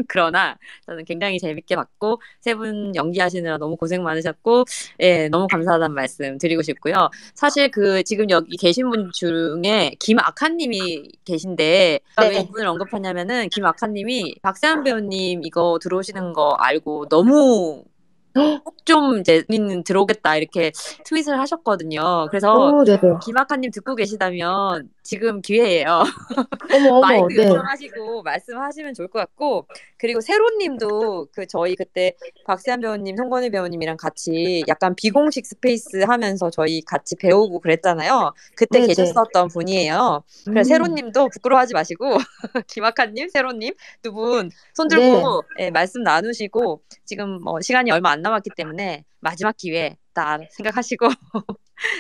그러나 저는 굉장히 재밌게 봤고 세 분 연기하시느라 너무 고생 많으셨고 예 너무 감사하다는 말씀 드리고 싶고요. 사실 지금 여기 계신 분 중에 김아카님이 계신데 제가 왜 이분을 언급하냐면은 김아카님이 박세한 배우님 이거 들어오시는 거 알고 너무 꼭 좀 재밌는 들어오겠다 이렇게 트윗을 하셨거든요. 그래서 네네. 김아카님 듣고 계시다면 지금 기회예요. 어머, 마이크 네. 요청하시고 말씀하시면 좋을 것 같고 그리고 세로님도 저희 그때 박세한 배우님, 송건희 배우님이랑 같이 약간 비공식 스페이스 하면서 저희 같이 배우고 그랬잖아요. 그때 네네. 계셨었던 분이에요. 그래서 세로님도 부끄러워하지 마시고 김아카님, 세로님 두 분 손들고 예, 말씀 나누시고 지금 시간이 얼마 안 남았기 때문에 마지막 기회 딱 생각하시고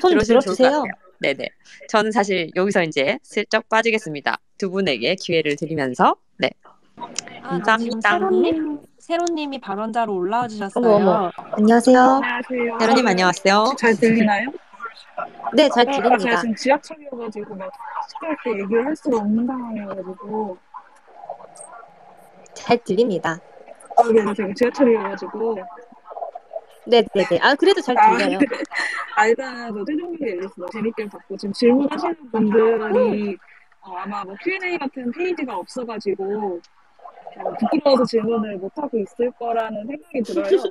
손 들어오시면 좋을 것 들어주세요. 같아요. 네네. 저는 사실 여기서 이제 슬쩍 빠지겠습니다. 두 분에게 기회를 드리면서 네. 지금 감사합니다. 세로님이 발언자로 올라와 어머. 주셨어요. 안녕하세요. 안녕하세요. 세로님 안녕하세요. 잘 들리나요? 네, 잘 제가 들립니다. 지금 지하철이어가지고 막 시끄럽게 얘기를 할 수가 없는 상황이어가지고 잘 들립니다. 네, 제가 지하철이어가지고 네네네. 아, 그래도 잘 들려요. 일단은 저 최종병기 앨리스 너무 재밌게 봤고 지금 질문하시는 분들이 아마 뭐 Q&A 같은 페이지가 없어가지고 부끄러워서 질문을 못하고 있을 거라는 생각이 들어요.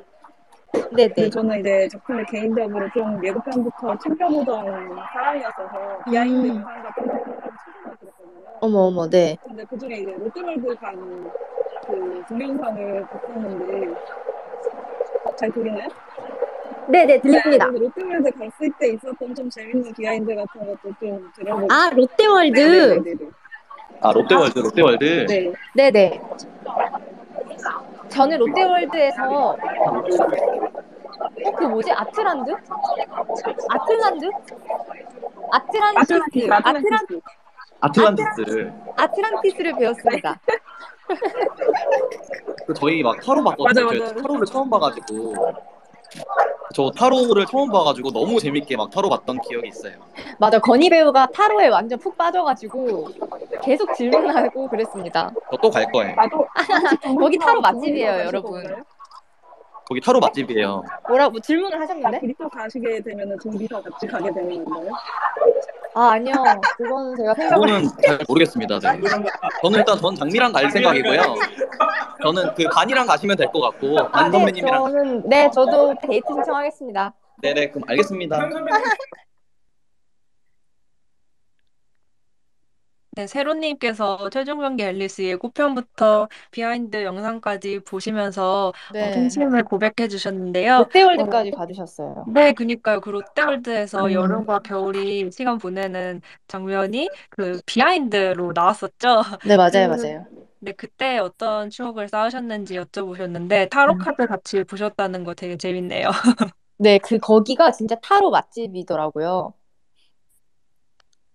네네. 근데 저는 이제 작품을 개인적으로 좀 예고편부터 챙겨보던 사람이었어서 비하인드 영상 같은 거를 좀 찾아봤거든요. 어머, 네. 근데 그중에 이제 롯데월드 간 그 동영상을 봤었는데 잘 들리나요? 네네, 들립니다. 그래서 롯데월드 갔을 때 있었던 좀 재밌는 비하인드 같은 것도 좀 들어보고 아, 롯데월드. 네네네네. 아, 롯데월드. 네. 네네. 저는 롯데월드에서 그 뭐지? 아틀란드? 아틀란티스를 배웠습니다. 저희 막 타로 봤거든요. 맞아. 저희 타로를 처음 봐가지고 저 타로를 처음 봐가지고 너무 재밌게 막 타로 봤던 기억이 있어요. 맞아, 건희 배우가 타로에 완전 푹 빠져가지고 계속 질문하고 그랬습니다. 저 또 갈 거예요. 나도 거기 타로 맛집이에요, 여러분. 거기 타로 맛집이에요. 뭐라고 질문을 하셨는데? 그리고 가시게 되면은 둘이서 같이 가게 되는 건가요? 아, 아니요. 그거는 제가 그거는 잘 모르겠습니다. 네. 저는 일단 전 장미랑 갈 생각이고요. 저는 그 간이랑 가시면 될 것 같고 간 선배님이랑. 저도 데이트 신청하겠습니다. 네네, 그럼 알겠습니다. 네, 세로님께서 최종병기 앨리스 예고편부터 비하인드 영상까지 보시면서 팬심을 고백해 주셨는데요. 롯데월드까지 받으셨어요. 네, 그니까요. 그 롯데월드에서 여름과 겨울이 시간 보내는 장면이 그 비하인드로 나왔었죠. 네, 맞아요. 네, 그때 어떤 추억을 쌓으셨는지 여쭤보셨는데 타로 카드 같이 보셨다는 거 되게 재밌네요. 네, 거기가 진짜 타로 맛집이더라고요.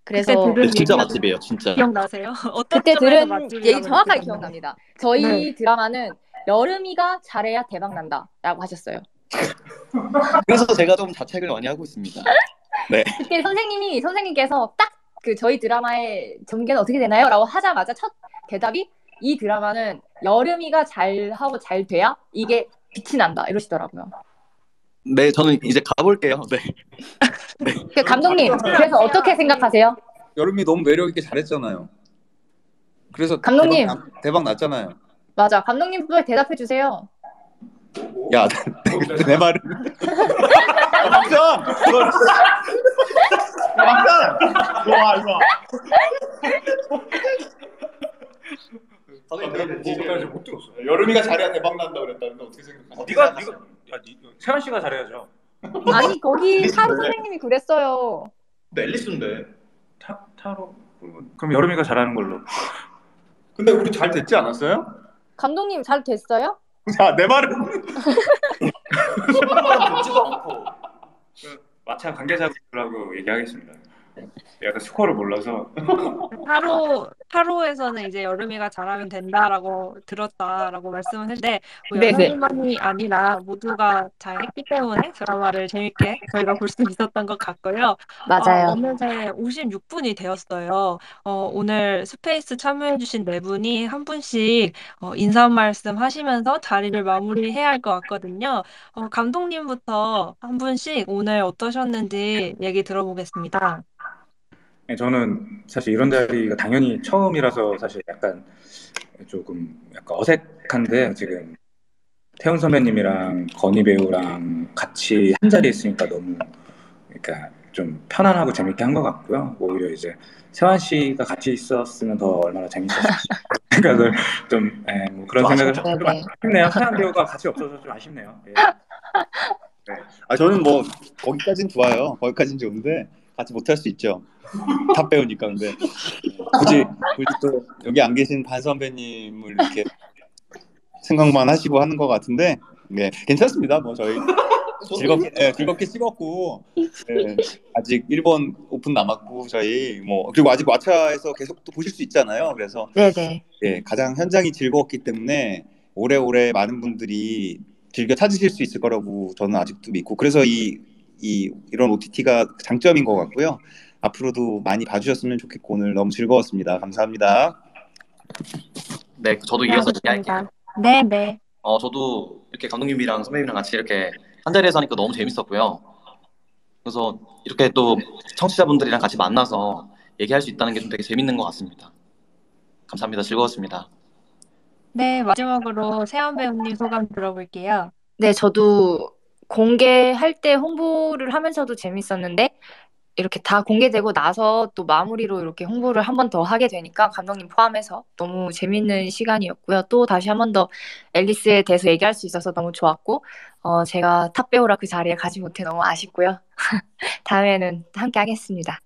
그래서 그때 들은 진짜 얘기 맛집이에요, 진짜. 기억나세요? 어떤 그때 점에서 들은 맛집이라고 얘기 정확하게 느끼셨나요? 기억납니다. 저희 드라마는 여름이가 잘해야 대박 난다라고 하셨어요. 그래서 제가 좀 자책을 많이 하고 있습니다. 네. 그때 선생님께서 딱 저희 드라마의 전개는 어떻게 되나요? 라고 하자마자 첫 대답이 이 드라마는 여름이가 잘하고 잘 돼야 이게 빛이 난다 이러시더라고요. 네, 저는 이제 가볼게요. 네. 감독님, 그래서 어떻게 생각하세요? 여름이 너무 매력 있게 잘했잖아요. 그래서 감독님. 대박 났잖아요. 맞아. 감독님 빨리 대답해 주세요. 야, 내 말은. 야, 박상! 야, 박상! 이거 와, 이거 와. 뭐까지 못 들었어. 여름이가 잘해야 대박 난다 그랬다는데 어떻게 생각하세요? 세환 씨가 잘해야죠. 아니 거기 타로 선생님이 그랬어요. 근데 앨리스인데. 타로. 그럼 여름이가 잘하는 걸로. 근데 우리 잘 됐지 않았어요? 감독님 잘 됐어요? 자, 내 말은. 듣지도 않고. 마차 관계자분들하고 얘기하겠습니다. 약간 스코어를 몰라서. 타로에서는 이제 여름이가 잘하면 된다라고 들었다라고 말씀을 했는데 뭐 네네. 여름이만이 아니라 모두가 잘했기 때문에 드라마를 재밌게 저희가 볼 수 있었던 것 같고요. 맞아요. 어느새 56분이 되었어요. 오늘 스페이스 참여해주신 네 분이 한 분씩 인사 말씀 하시면서 자리를 마무리해야 할 것 같거든요. 감독님부터 한 분씩 오늘 어떠셨는지 얘기 들어보겠습니다. 네, 저는 사실 이런 자리가 당연히 처음이라서 사실 약간 어색한데 지금 태훈 선배님이랑 건희 배우랑 같이 한 자리에 있으니까 너무 그러니까 좀 편안하고 재밌게 한 것 같고요. 오히려 이제 세환 씨가 같이 있었으면 더 얼마나 재밌었을지 생각을 뭐 그런 생각을 좀 아쉽네요. 세환 배우가 같이 없어서 좀 아쉽네요. 예. 네. 저는 뭐 거기까진 좋아요. 거기까진 좋은데 같이 못할 수 있죠. 탑 배우니까. 근데 굳이 또 여기 안 계신 반 선배님을 이렇게 생각만 하시고 하는 것 같은데, 네, 괜찮습니다. 뭐 저희 즐겁게 찍었고, 네, 아직 일본 오픈 남았고 저희 뭐 그리고 아직 왓챠에서 계속 또 보실 수 있잖아요. 그래서 네네. 예, 가장 현장이 즐거웠기 때문에 오래오래 많은 분들이 즐겨 찾으실 수 있을 거라고 저는 아직도 믿고, 그래서 이런 OTT가 장점인 것 같고요. 앞으로도 많이 봐주셨으면 좋겠고 오늘 너무 즐거웠습니다. 감사합니다. 네, 저도 이어서 얘기할게요. 네. 저도 이렇게 감독님이랑 선배님이랑 같이 이렇게 한 자리에서 하니까 너무 재밌었고요. 그래서 이렇게 또 청취자분들이랑 같이 만나서 얘기할 수 있다는 게 좀 되게 재밌는 것 같습니다. 감사합니다. 즐거웠습니다. 네, 마지막으로 세연 배우님 소감 들어볼게요. 네, 저도 공개할 때 홍보를 하면서도 재밌었는데 이렇게 다 공개되고 나서 또 마무리로 이렇게 홍보를 한 번 더 하게 되니까 감독님 포함해서 너무 재밌는 시간이었고요. 또 다시 한 번 더 앨리스에 대해서 얘기할 수 있어서 너무 좋았고 제가 탑 배우라 그 자리에 가지 못해 너무 아쉽고요. 다음에는 함께 하겠습니다.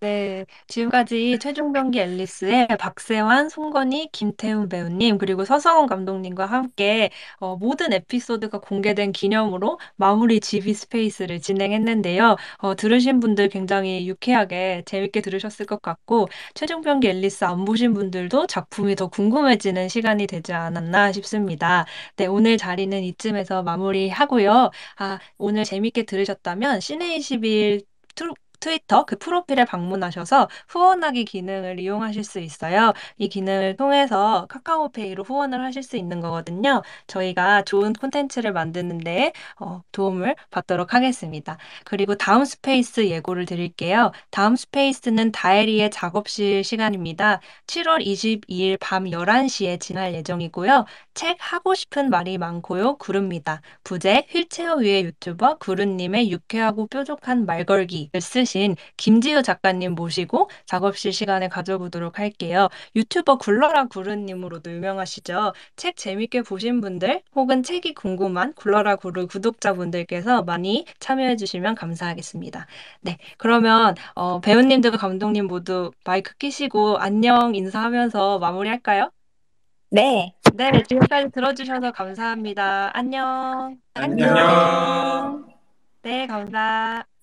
네, 지금까지 최종 병기 앨리스의 박세환, 송건희, 김태훈 배우님 그리고 서성원 감독님과 함께 모든 에피소드가 공개된 기념으로 마무리 GB 스페이스를 진행했는데요. 들으신 분들 굉장히 유쾌하게 재밌게 들으셨을 것 같고 최종 병기 앨리스 안 보신 분들도 작품이 더 궁금해지는 시간이 되지 않았나 싶습니다. 네, 오늘 자리는 이쯤에서 마무리하고요. 오늘 재밌게 들으셨다면 시네21 트위터 그 프로필에 방문하셔서 후원하기 기능을 이용하실 수 있어요. 이 기능을 통해서 카카오페이로 후원을 하실 수 있는 거거든요. 저희가 좋은 콘텐츠를 만드는 데 도움을 받도록 하겠습니다. 그리고 다음 스페이스 예고를 드릴게요. 다음 스페이스는 다혜리의 작업실 시간입니다. 7월 22일 밤 11시에 진행할 예정이고요. 책 하고 싶은 말이 많고요. 구릅니다. 부제 휠체어 위의 유튜버 구루님의 유쾌하고 뾰족한 말걸기를 쓰신 김지우 작가님 모시고 작업실 시간을 가져보도록 할게요. 유튜버 굴러라 구루님으로도 유명하시죠. 책 재밌게 보신 분들 혹은 책이 궁금한 굴러라 구루 구독자분들께서 많이 참여해 주시면 감사하겠습니다. 네, 그러면 배우님들과 감독님 모두 마이크 끄시고 안녕 인사하면서 마무리할까요? 네. 네, 지금까지 들어주셔서 감사합니다. 안녕. 안녕. 네, 감사.